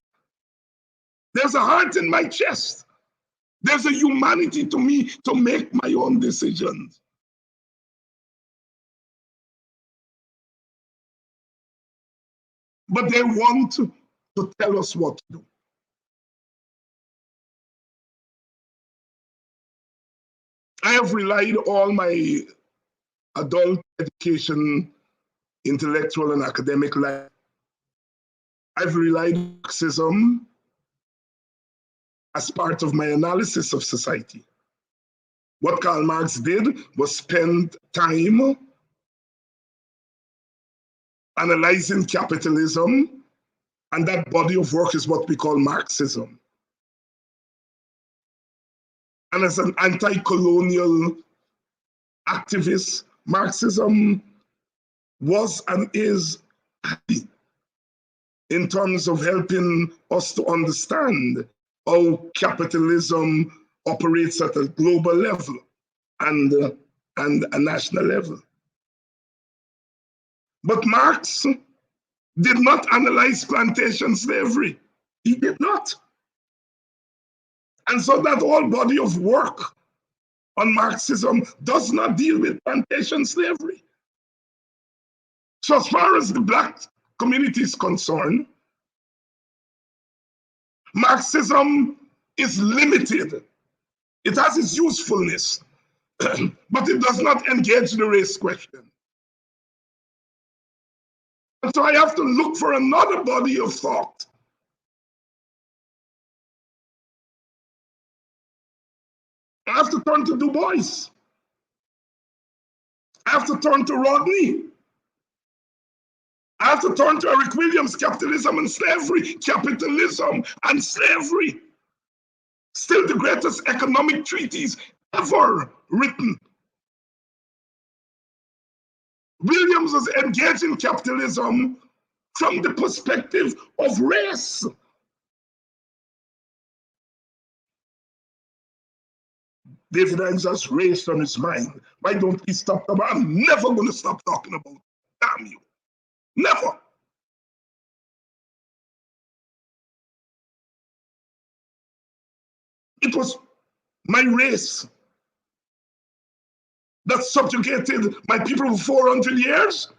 There's a heart in my chest. There's a humanity to me to make my own decisions. But they want to tell us what to do. I have relied all my adult education, intellectual and academic life. I've relied on Marxism as part of my analysis of society. What Karl Marx did was spend time analyzing capitalism, and that body of work is what we call Marxism. And as an anti-colonial activist, Marxism was and is happy in terms of helping us to understand how capitalism operates at a global level and a national level. But Marx did not analyze plantation slavery. He did not. And so that whole body of work on Marxism does not deal with plantation slavery. So as far as the Black community is concerned, Marxism is limited. It has its usefulness, but it does not engage the race question. And so I have to look for another body of thought. I have to turn to Du Bois. I have to turn to Rodney. I have to turn to Eric Williams, Capitalism and Slavery. Capitalism and Slavery. Still the greatest economic treatise ever written. Williams was engaging capitalism from the perspective of race. David Hinds has race on his mind. Why don't we stop them? I'm never going to stop talking about it. Damn you. Never. It was my race that subjugated my people for 400 years.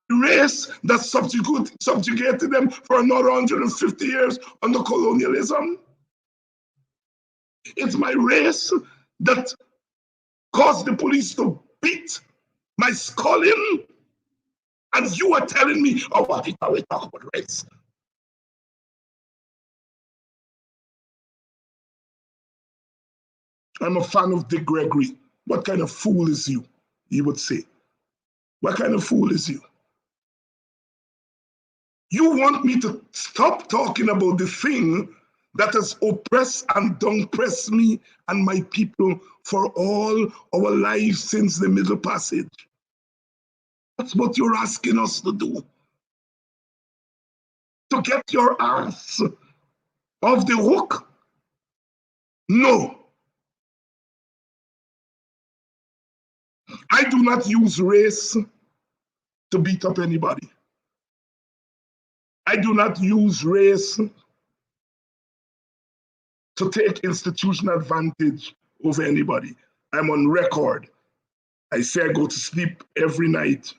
Race that subjugated them for another 150 years under colonialism. It's my race that caused the police to beat my skull in, and you are telling me, oh, what are we talking about race? I'm a fan of Dick Gregory. What kind of fool is you? He would say. What kind of fool is you? You want me to stop talking about the thing that has oppressed and downpressed me and my people for all our lives since the Middle Passage. That's what you're asking us to do. To get your ass off the hook? No. I do not use race to beat up anybody. I do not use race to take institutional advantage over anybody. I'm on record. I say I go to sleep every night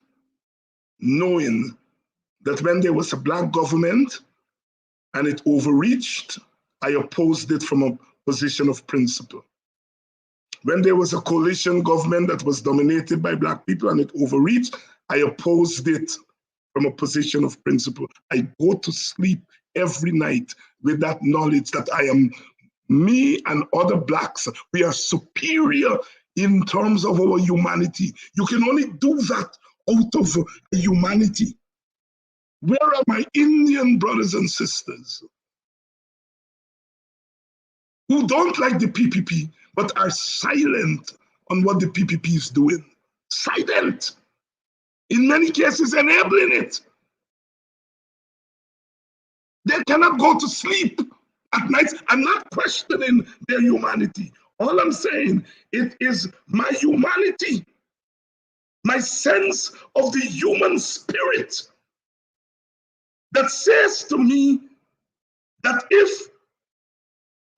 knowing that when there was a Black government and it overreached, I opposed it from a position of principle. When there was a coalition government that was dominated by Black people and it overreached, I opposed it from a position of principle. I go to sleep every night with that knowledge that I am, me and other Blacks, we are superior in terms of our humanity. You can only do that out of humanity. Where are my Indian brothers and sisters who don't like the PPP but are silent on what the PPP is doing? Silent. In many cases, enabling it. They cannot go to sleep at night. I'm not questioning their humanity. All I'm saying, it is my humanity, my sense of the human spirit that says to me that if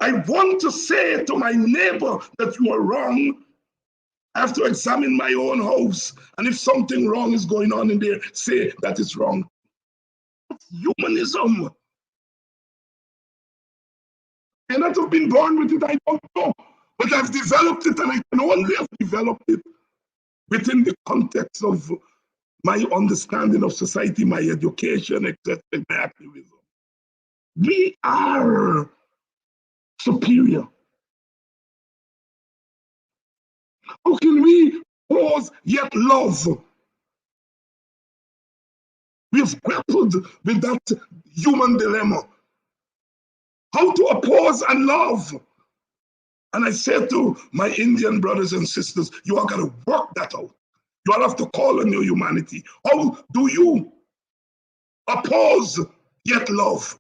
I I want to say to my neighbor that you are wrong, I have to examine my own house. And if something wrong is going on in there, say that is wrong. That's humanism. I may not have been born with it, I don't know. But I've developed it, and I can only have developed it within the context of my understanding of society, my education, etc., my activism. We are superior. How can we pause yet love? We've grappled with that human dilemma. How to oppose and love. And I said to my Indian brothers and sisters, you all got to work that out. You all have to call on your humanity. How do you oppose yet love?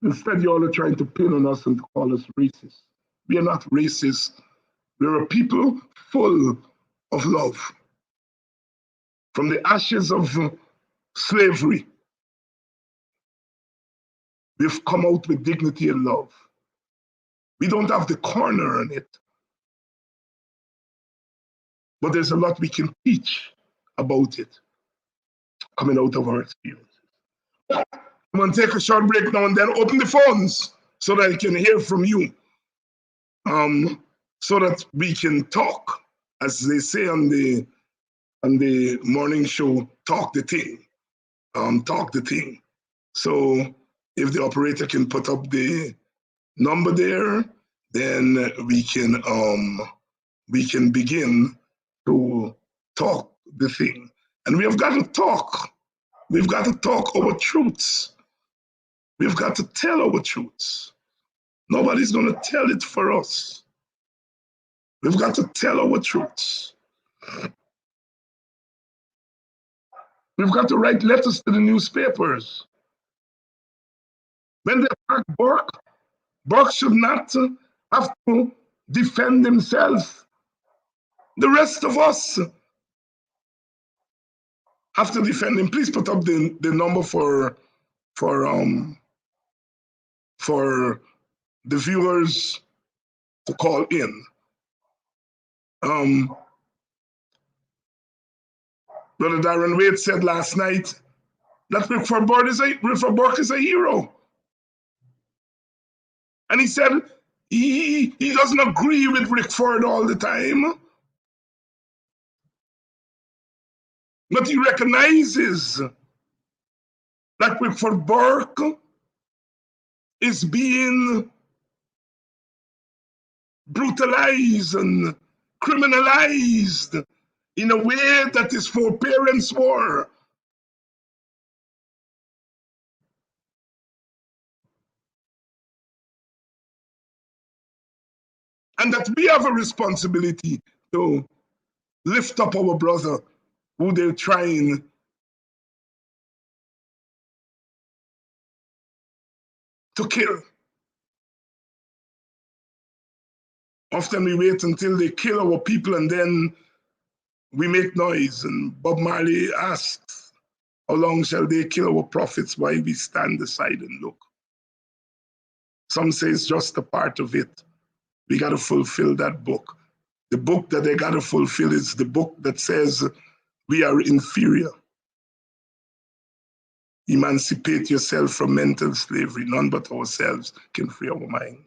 Instead, you all are trying to pin on us and to call us racist. We are not racist. We're a people full of love. From the ashes of slavery, we've come out with dignity and love. We don't have the corner on it, but there's a lot we can teach about it coming out of our experiences. I'm going to take a short break now and then open the phones so that I can hear from you, so that we can talk, as they say on the morning show, talk the thing. Talk the thing. So if the operator can put up the number there, then we can begin to talk the thing. And we have got to talk. We've got to talk our truths. We've got to tell our truths. Nobody's going to tell it for us. We've got to tell our truths. We've got to write letters to the newspapers. When they attack Burke should not have to defend himself. The rest of us have to defend him. Please put up the number for the viewers to call in. Brother Darren Wade said last night that Rickford Burke is a hero. And he said he doesn't agree with Rickford all the time, but he recognizes that Rickford Burke is being brutalized and criminalized in a way that his foreparents were. And that we have a responsibility to lift up our brother who they're trying to kill. Often we wait until they kill our people and then we make noise. And Bob Marley asks, how long shall they kill our prophets while we stand aside and look? Some say it's just a part of it. We got to fulfill that book. The book that they got to fulfill is the book that says we are inferior. Emancipate yourself from mental slavery. None but ourselves can free our minds.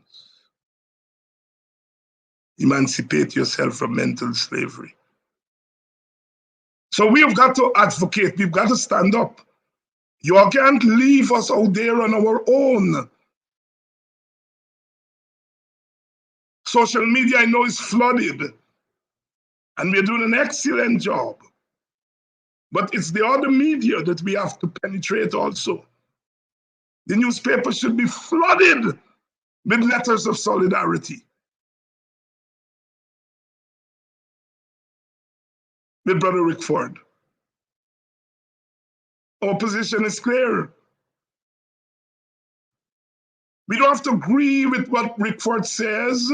Emancipate yourself from mental slavery. So we have got to advocate. We've got to stand up. You can't leave us out there on our own. Social media, I know, is flooded. And we're doing an excellent job. But it's the other media that we have to penetrate also. The newspaper should be flooded with letters of solidarity with Brother Rickford. Our position is clear. We don't have to agree with what Rickford says.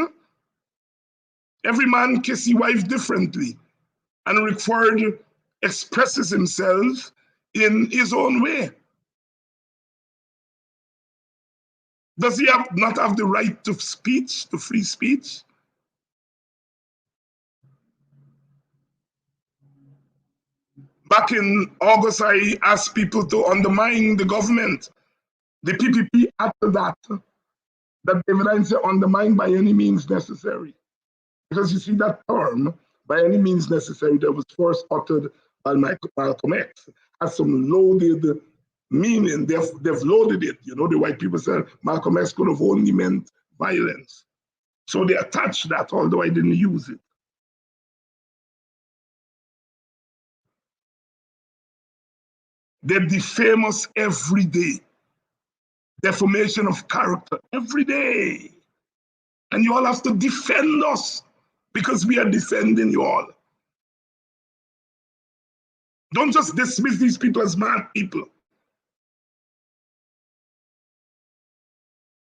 Every man kisses his wife differently. And Rickford expresses himself in his own way. Does he not have the right to speech, to free speech? Back in August, I asked people to undermine the government. The PPP after that David Hinds said undermine by any means necessary. Because you see that term, by any means necessary, that was first uttered by Malcolm X, has some loaded meaning. They've loaded it. You know, the white people said Malcolm X could have only meant violence. So they attached that, although I didn't use it. They defame us every day. Defamation of character every day. And you all have to defend us because we are defending you all. Don't just dismiss these people as mad people.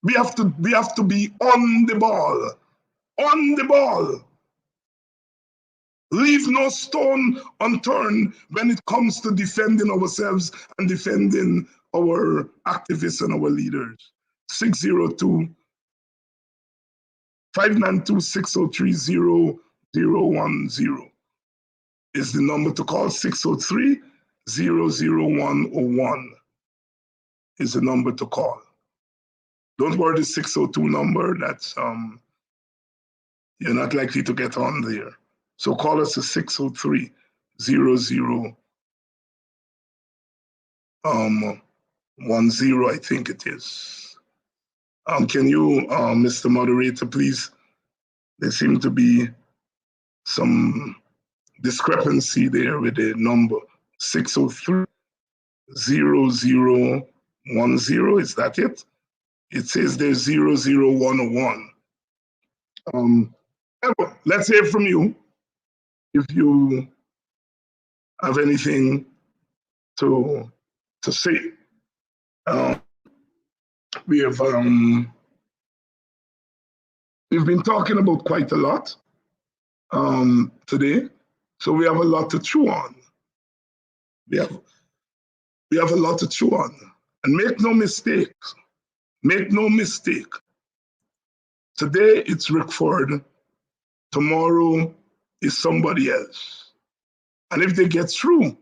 We have to be on the ball. On the ball. Leave no stone unturned when it comes to defending ourselves and defending our activists and our leaders. 602 592 603 0010 is the number to call. 603 00101 is the number to call. Don't worry, the 602 number, that's you're not likely to get on there. So call us at 603 0010, I think it is. Can you, Mr. Moderator, please? There seem to be some discrepancy there with the number 603 0010. Is that it? It says there's 00101. Let's hear from you if you have anything to say. We've been talking about quite a lot today, so we have a lot to chew on. We have a lot to chew on, and make no mistake. Make no mistake. Today it's Rickford. Tomorrow is somebody else. And if they get through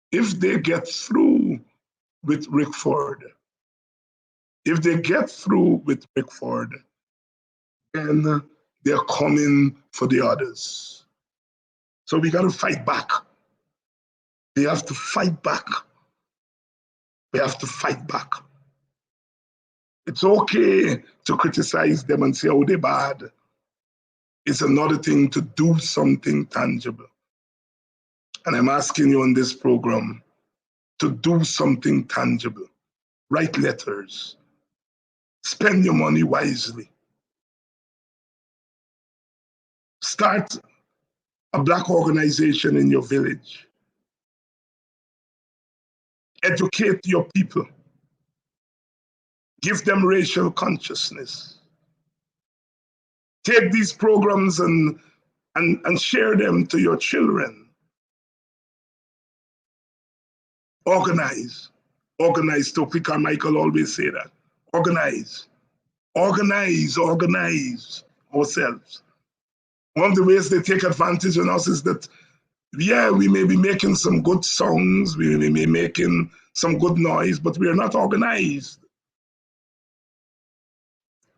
with Rickford, then they're coming for the others. So we got to fight back. We have to fight back. We have to fight back. It's okay to criticize them and say, oh, they're bad. It's another thing to do something tangible. And I'm asking you on this program to do something tangible. Write letters. Spend your money wisely. Start a Black organization in your village. Educate your people. Give them racial consciousness. Take these programs and share them to your children. Organize. Organize. Topi Carmichael always say that. Organize. Organize ourselves. One of the ways they take advantage of us is that, yeah, we may be making some good songs, we may be making some good noise, but we are not organized.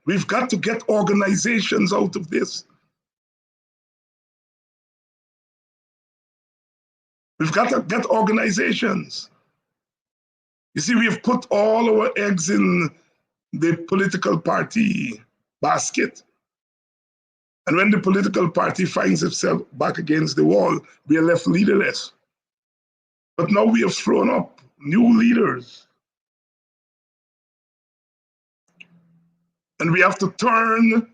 We've got to get organizations out of this. We've got to get organizations. You see, we've put all our eggs in the political party basket. And when the political party finds itself back against the wall, we are left leaderless. But now we have thrown up new leaders. And we have to turn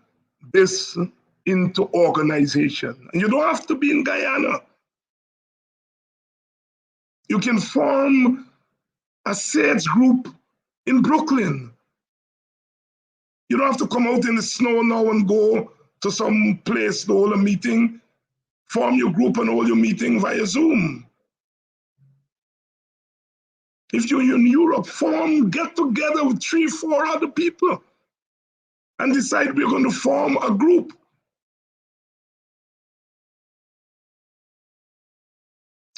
this into organization. And you don't have to be in Guyana. You can form a SAGE group in Brooklyn. You don't have to come out in the snow now and go to some place to hold a meeting. Form your group and hold your meeting via Zoom. If you're in Europe, get together with 3-4 other people and decide we're going to form a group.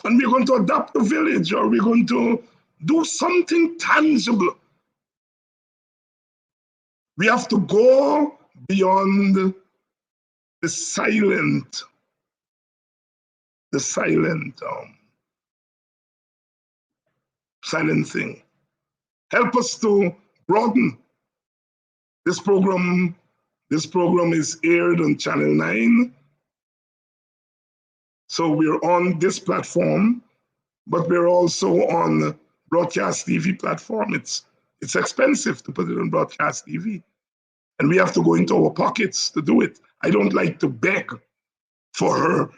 And we're going to adopt a village, or we're going to do something tangible. We have to go beyond the silent thing. Help us to broaden. This program is aired on Channel 9. So we're on this platform, but we're also on broadcast TV platform. It's expensive to put it on broadcast TV. And we have to go into our pockets to do it. I don't like to beg for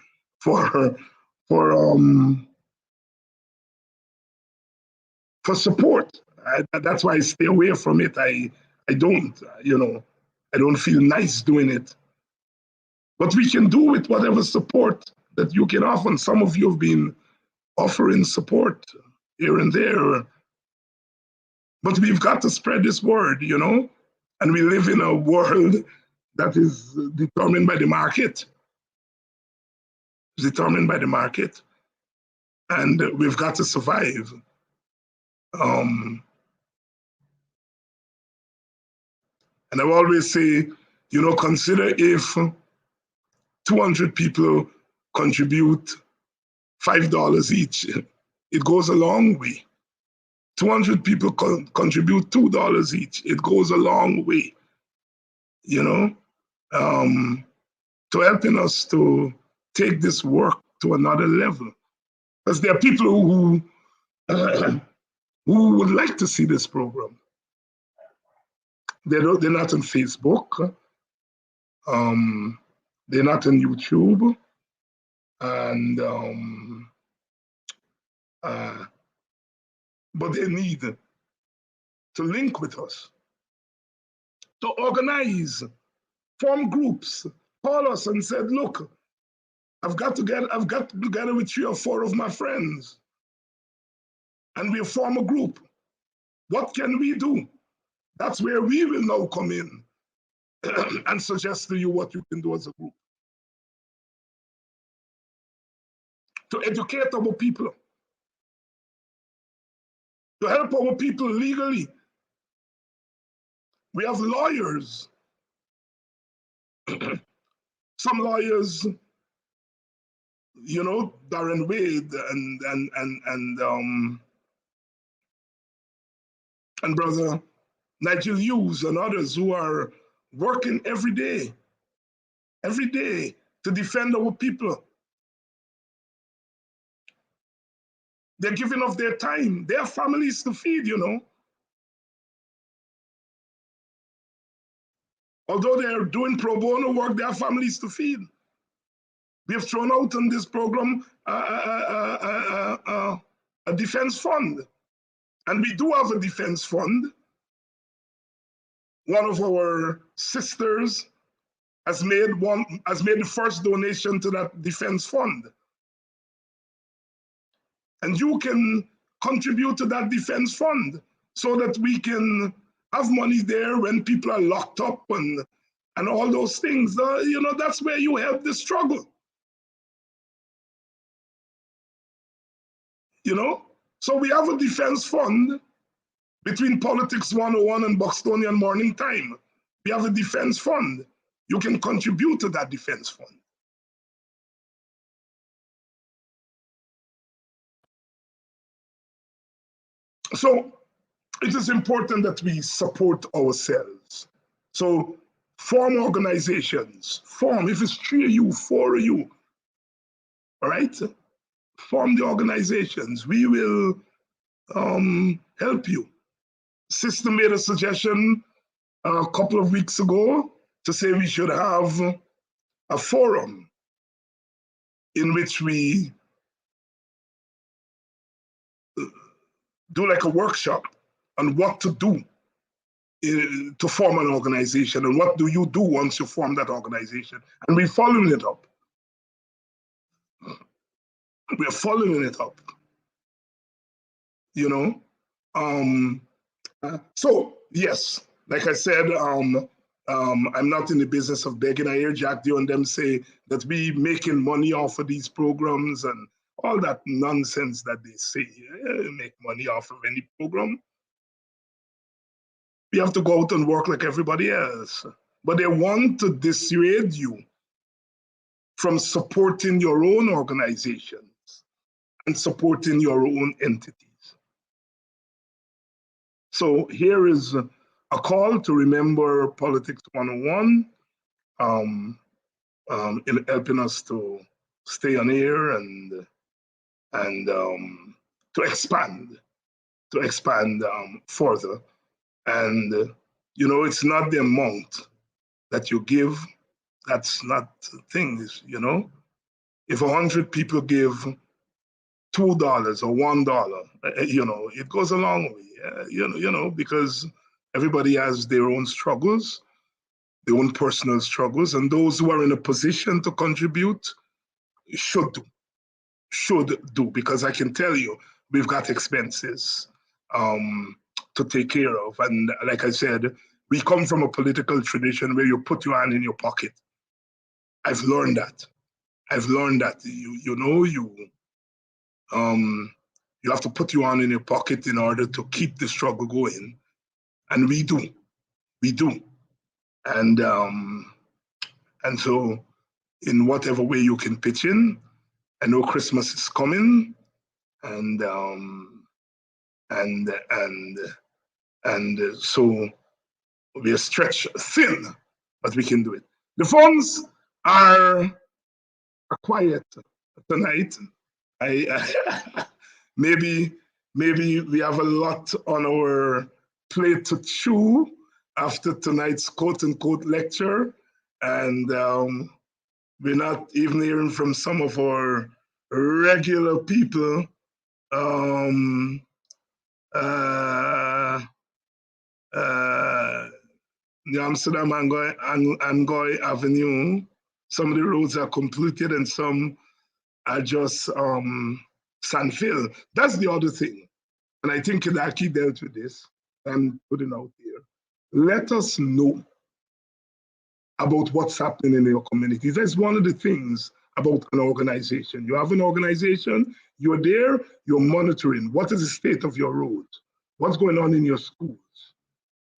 support. That's why I stay away from it. I don't feel nice doing it. But we can do with whatever support that you can offer. And some of you have been offering support here and there. But we've got to spread this word, and we live in a world that is determined by the market. It's determined by the market. And we've got to survive. And I always say, consider if 200 people contribute $5 each. It goes a long way. 200 people contribute $2 each. It goes a long way, to helping us to take this work to another level. Because there are people who would like to see this program. They're not on Facebook. They're not on YouTube. And but they need to link with us, to organize, form groups, call us and said, look, I've got together with 3 or 4 of my friends, and we'll form a group. What can we do? That's where we will now come in and suggest to you what you can do as a group. To educate our people, to help our people legally. We have lawyers. Some lawyers, Darren Wade and brother Nigel Hughes and others who are working every day to defend our people. They're giving up their time. They have families to feed, Although they're doing pro bono work, they have families to feed. We have thrown out on this program a defense fund. And we do have a defense fund. One of our sisters has made the first donation to that defense fund. And you can contribute to that defense fund so that we can have money there when people are locked up and all those things. That's where you help the struggle. So we have a defense fund between Politics 101 and Buxtonian Morning Time. We have a defense fund. You can contribute to that defense fund. So it is important that we support ourselves. So form organizations. If it's 3 of you, 4 of you, all right? Form the organizations. We will help you. Sister made a suggestion a couple of weeks ago to say we should have a forum in which we do like a workshop on what to do to form an organization, and what do you do once you form that organization. And we're following it up. We're following it up. So yes, like I said, I'm not in the business of begging. I hear Jack Dio and them say that we making money off of these programs and all that nonsense that they say. Make money off of any program. We have to go out and work like everybody else. But they want to dissuade you from supporting your own organizations and supporting your own entities. So here is a call to remember Politics 101 in helping us to stay on air and to expand further. And it's not the amount that you give. That's not the thing. If 100 people give $2 or $1, it goes a long way. Because everybody has their own struggles, their own personal struggles, and those who are in a position to contribute should do, because I can tell you, we've got expenses to take care of. And like I said, we come from a political tradition where you put your hand in your pocket. I've learned that. You have to put your hand in your pocket in order to keep the struggle going. And we do. And so in whatever way you can pitch in, I know Christmas is coming, and so we are stretched thin, but we can do it. The phones are quiet tonight. Maybe we have a lot on our plate to chew after tonight's quote unquote lecture, and we're not even hearing from some of our regular people. The Amsterdam Angoy Avenue, some of the roads are completed and some are just sandfill. That's the other thing. And I think Kidaki dealt with this and putting out here. Let us know about what's happening in your communities. That's one of the things about an organization. You have an organization, you're there, you're monitoring. What is the state of your road? What's going on in your schools?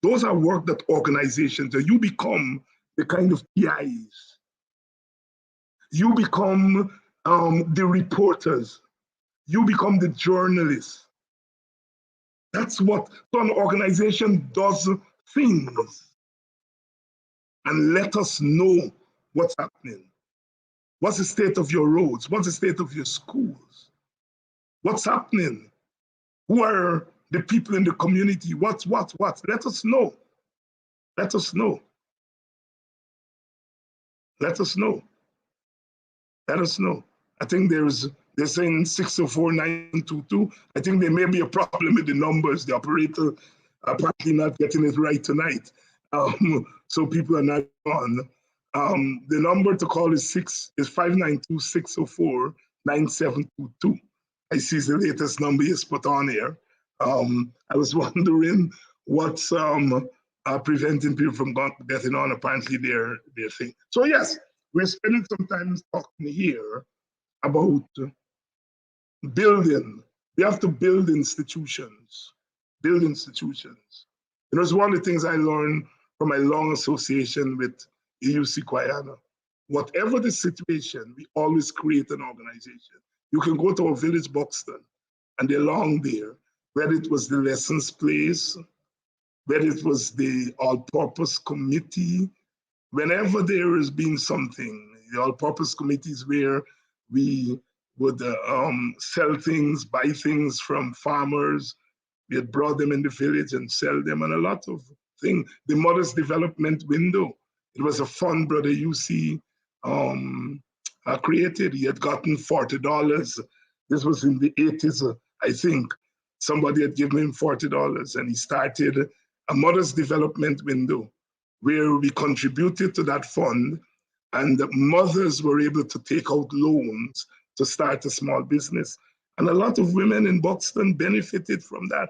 Those are work that organizations do. You become the kind of PIs. You become the reporters. You become the journalists. That's what an organization does things. And let us know what's happening. What's the state of your roads? What's the state of your schools? What's happening? Who are the people in the community? What? Let us know. Let us know. Let us know. Let us know. I think they're saying 604-922. I think there may be a problem with the numbers. The operator apparently not getting it right tonight. So people are not on. The number to call is 592-604-9722. I see the latest number is put on here. I was wondering what's preventing people from getting on. Apparently their thing. So yes, we're spending some time talking here about building. We have to build institutions. Build institutions. It's one of the things I learned from my long association with EUC Kwayana. Whatever the situation, we always create an organization. You can go to our village, Buxton, and they're long there, whether it was the lessons place, whether it was the all-purpose committee, whenever there has been something, the all-purpose committees where we would sell things, buy things from farmers. We had brought them in the village and sell them, and a lot of things. The Mothers Development Window, it was a fund Brother UC created. He had gotten $40. This was in the 80s, I think. Somebody had given him $40, and he started a Mothers Development Window where we contributed to that fund, and the mothers were able to take out loans to start a small business. And a lot of women in Buxton benefited from that.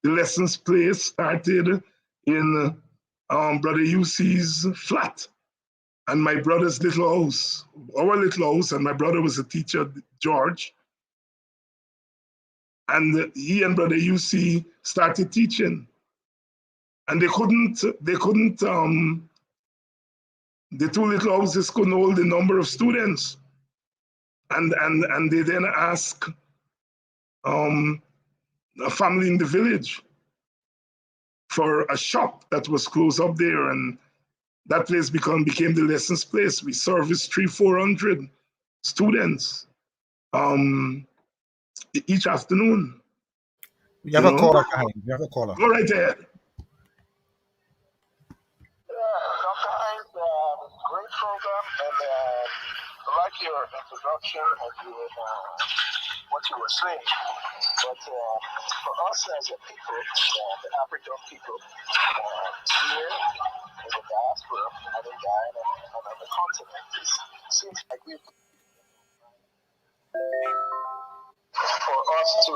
The lessons place started in Brother UC's flat and my brother's little house, our little house, and my brother was a teacher, George. And he and Brother UC started teaching. And the two little houses couldn't hold the number of students. And they then asked a family in the village for a shop that was close up there. And that place became the lessons place. We serviced 300-400 students each afternoon. You have a caller, Hinds. You have a caller. Go right ahead. Dr. Hinds, great program, and I like your introduction and what you were saying. But for us as a people, the African people, here in the diaspora and in Ghana and on the continent, it seems like we've for us to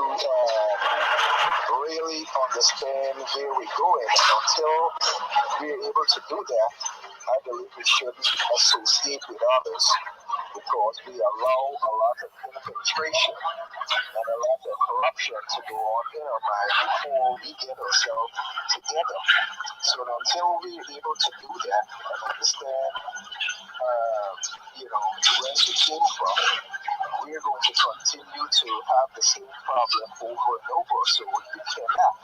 really understand where we're going. Until we're able to do that, I believe we shouldn't associate with others because we allow a lot of infiltration and a lot of corruption to go on in our mind before we get ourselves together. So until we're able to do that and understand, where we came from, we're going to continue to have the same problem over and over. So we cannot,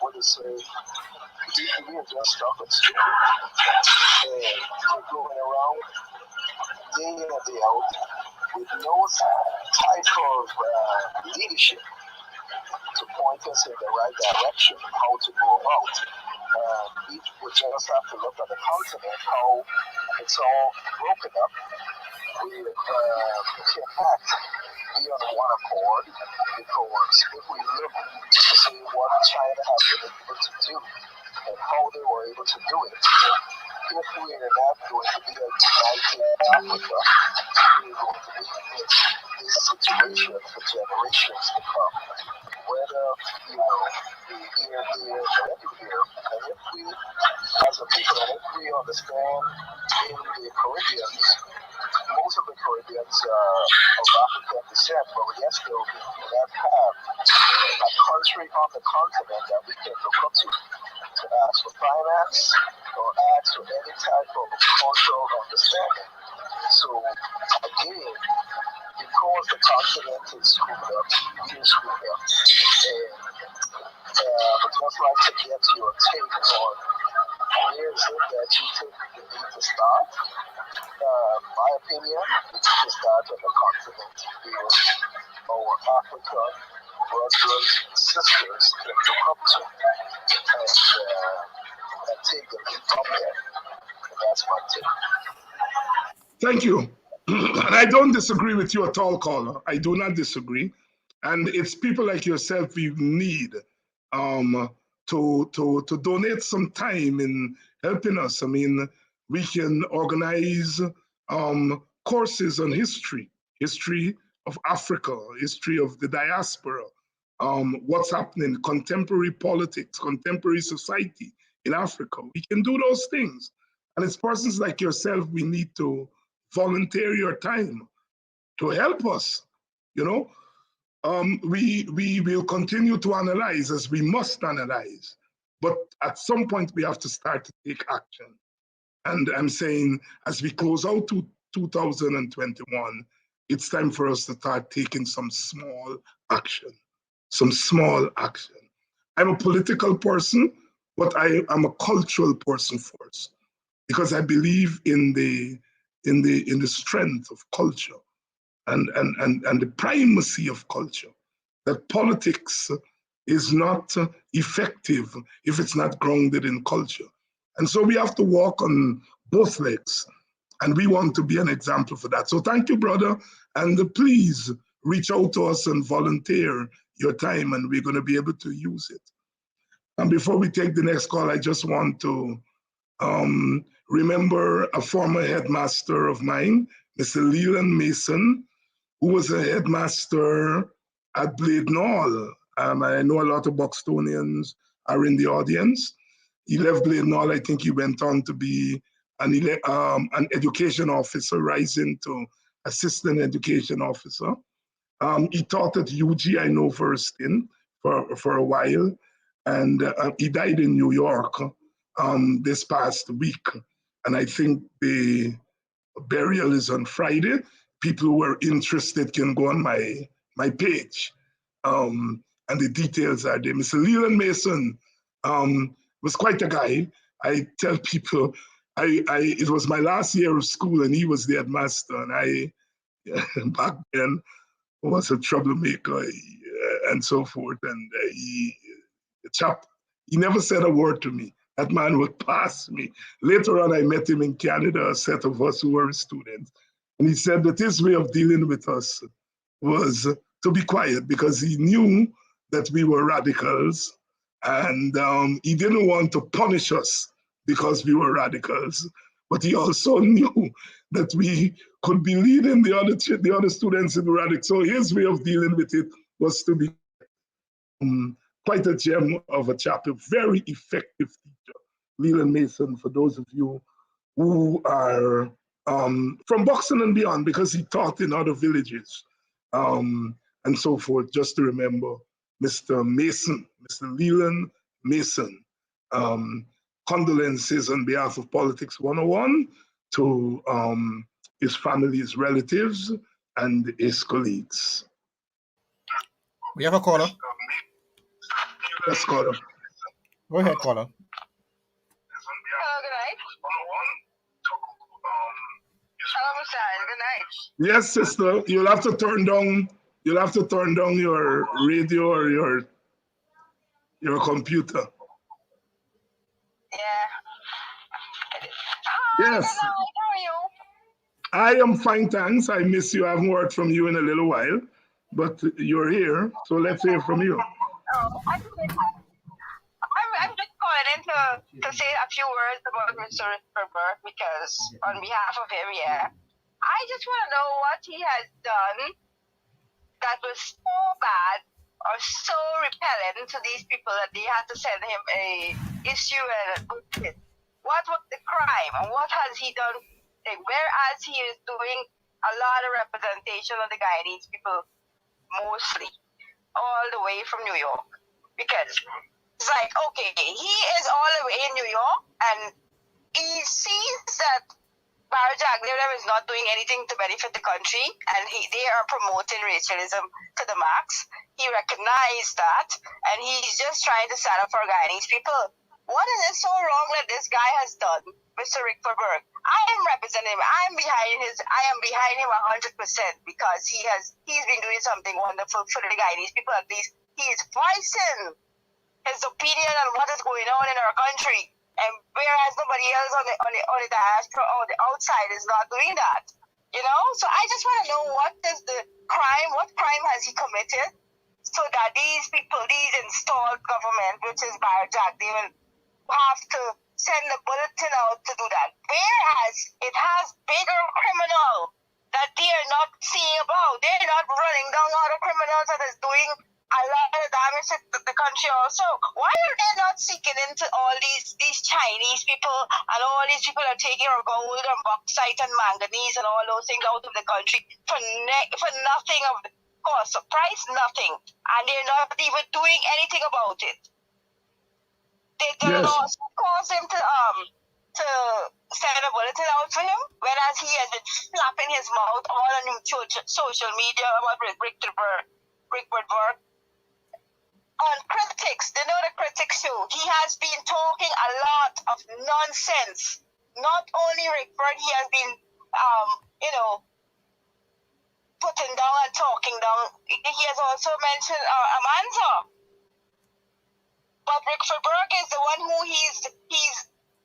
what to say, we're just stuck and stupid. And we're going around day in and day out with no type of leadership to point us in the right direction, how to go about. We would just have to look at the continent, how it's all broken up. We cannot be on one accord because if we look to see what China has been able to do and how they were able to do it, if we are not going to be a united Africa, we're going to be in this situation for generations to come. Whether, we here, there, or everywhere. And if we, as a people, and if we understand in the Caribbean, most of the Caribbeans are of African descent, but yet still we do not have a country on the continent that we can look up to ask for finance or ask for any type of cultural understanding. So again, because the continent is screwed up, we're screwed up. And I'd just like to get your take on where is it that you think we need to start. My opinion, we need to start on the continent where our African brothers and sisters can look up to and take the lead from there. And that's my take. Thank you. And I don't disagree with you at all, caller. I do not disagree. And it's people like yourself we need to donate some time in helping us. I mean, we can organize courses on history of Africa, history of the diaspora, what's happening, contemporary politics, contemporary society in Africa. We can do those things. And it's persons like yourself we need to volunteer your time to help us. We will continue to analyze as we must analyze, but at some point we have to start to take action. And I'm saying as we close out to 2021, it's time for us to start taking some small action. I'm a political person, but I am a cultural person first, because I believe in the strength of culture and the primacy of culture, that politics is not effective if it's not grounded in culture. And so we have to walk on both legs, and we want to be an example for that. So thank you, brother, and please reach out to us and volunteer your time, and we're going to be able to use it. And before we take the next call, I just want to remember a former headmaster of mine, Mr. Leland Mason, who was a headmaster at Blade Knoll. I know a lot of Buxtonians are in the audience. He left Bladenhall. I think he went on to be an education officer, rising to assistant education officer. He taught at UG, I know, for a stint, for a while, and he died in New York this past week. And I think the burial is on Friday. People who are interested can go on my page, and the details are there. Mr. Leland Mason was quite a guy. I tell people, it was my last year of school, and he was the headmaster, and I back then was a troublemaker and so forth. And he never said a word to me. That man would pass me. Later on, I met him in Canada, a set of us who were students. And he said that his way of dealing with us was to be quiet because he knew that we were radicals. And he didn't want to punish us because we were radicals. But he also knew that we could be leading the other students in the radicals. So his way of dealing with it was to be quite a gem of a chap, a very effective teacher. Leland Mason, for those of you who are from Buxton and beyond, because he taught in other villages and so forth, just to remember Mr. Mason, Mr. Leland Mason. Condolences on behalf of Politics 101 to his family, his relatives, and his colleagues. We have a caller. Yes, caller. Go ahead, caller. Hello, good night. Hello, Mr. Good night. Yes, sister. You'll have to turn down your radio or your computer. Yeah. Yes. How are you? I am fine, thanks. I miss you. I haven't heard from you in a little while, but you're here, so let's hear from you. I'm just calling in to say a few words about Mr. Rickberg because on behalf of him, I just want to know what he has done that was so bad or so repellent to these people that they had to send him a issue and a bullshit. What was the crime and what has he done? Whereas he is doing a lot of representation of the Guyanese people, mostly all the way from New York, because it's like, okay, he is all the way in New York and he sees that Barajaglia is not doing anything to benefit the country, and they are promoting racialism to the max. He recognized that, and he's just trying to stand up for Guyanese people. What is it so wrong that this guy has done, Mr. Rickberg? I am representing him. I am behind him 100% because he's been doing something wonderful for the Guyanese people. At least he is voicing his opinion on what is going on in our country. And whereas nobody else on the diaspora or the outside is not doing that, So I just want to know what crime has he committed, so that these people, these installed government, which is Barajak, they will have to send a bulletin out to do that. Whereas it has bigger criminal that they are not seeing about. They're not running down all the criminals that is doing a lot of damage to the country also. Why are they not seeking into all these Chinese people and all these people are taking our gold and bauxite and manganese and all those things out of the country for nothing of the cost, price nothing, and they're not even doing anything about it. They also cause him to send a bulletin out for him, whereas he has been flapping his mouth all on social media about Rickberg. On critics, they know the critics too. He has been talking a lot of nonsense. Not only Rickberg, he has been, putting down and talking down. He has also mentioned Amanza. But Rickberg is the one who he's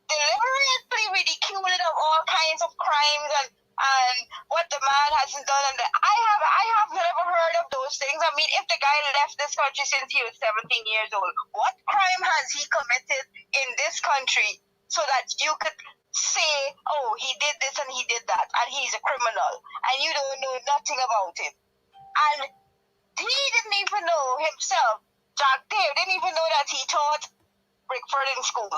deliberately ridiculing of all kinds of crimes and what the man hasn't done. And I have never heard of those things. I mean, if the guy left this country since he was 17 years old, what crime has he committed in this country so that you could say, oh, he did this and he did that, and he's a criminal, and you don't know nothing about it? And he didn't even know himself Jack Dave didn't even know that he taught Rickford in school.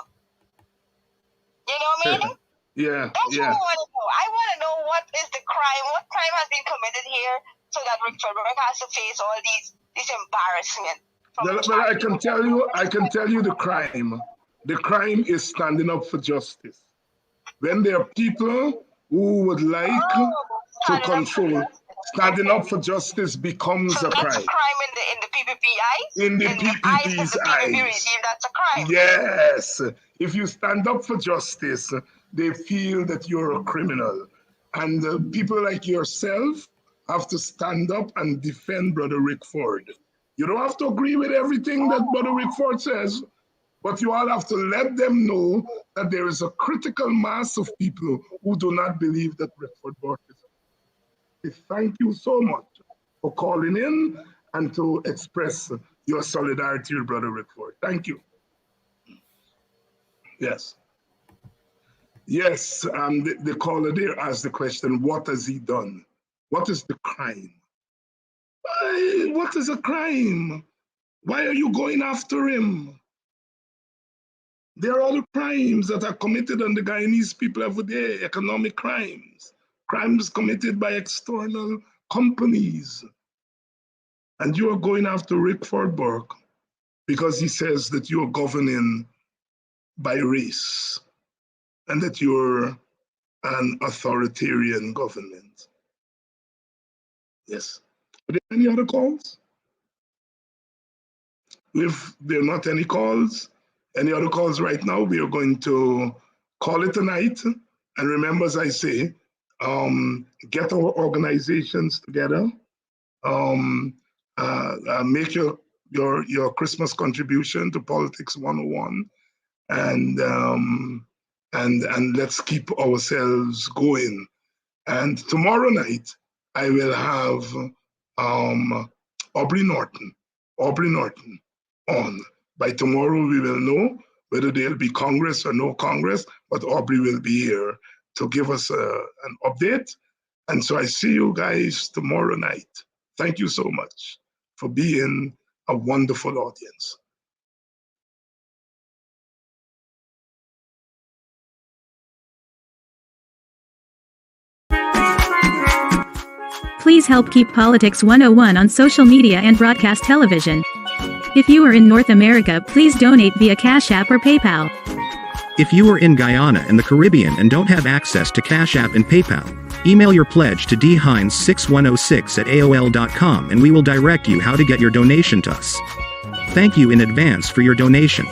You know what I mean? Yeah, That's yeah. what I want to know. I want to know what is the crime, what crime has been committed here so that Rickford has to face all these embarrassment. Well, I can tell you the crime. The crime is standing up for justice. When there are people who would like to control, standing up for justice becomes so a that's crime. a crime in the PPP eyes? In the PPP's eyes. Regime, that's a crime. Yes. If you stand up for justice, they feel that you're a criminal. And people like yourself have to stand up and defend Brother Rickford. You don't have to agree with everything that Brother Rickford says, but you all have to let them know that there is a critical mass of people who do not believe that Rickford Bork is. Thank you so much for calling in and to express your solidarity with Brother Rickford. Thank you. Yes. Yes, the caller there asked the question, what has he done? What is the crime? What is a crime? Why are you going after him? There are other crimes that are committed on the Guyanese people every day, economic crimes, crimes committed by external companies. And you are going after Rickford Bork because he says that you are governing by race and that you're an authoritarian government. Yes. Are there any other calls? If there are not any other calls right now, we are going to call it a night. And remember, as I say, get our organizations together. Make your Christmas contribution to Politics 101, and let's keep ourselves going. And tomorrow night, I will have Aubrey Norton on. By tomorrow, we will know whether there'll be Congress or no Congress, but Aubrey will be here to give us an update. And so I see you guys tomorrow night. Thank you so much for being a wonderful audience. Please help keep Politics 101 on social media and broadcast television. If you are in North America, please donate via Cash App or PayPal. If you are in Guyana and the Caribbean and don't have access to Cash App and PayPal, email your pledge to dhinds6106@aol.com and we will direct you how to get your donation to us. Thank you in advance for your donation.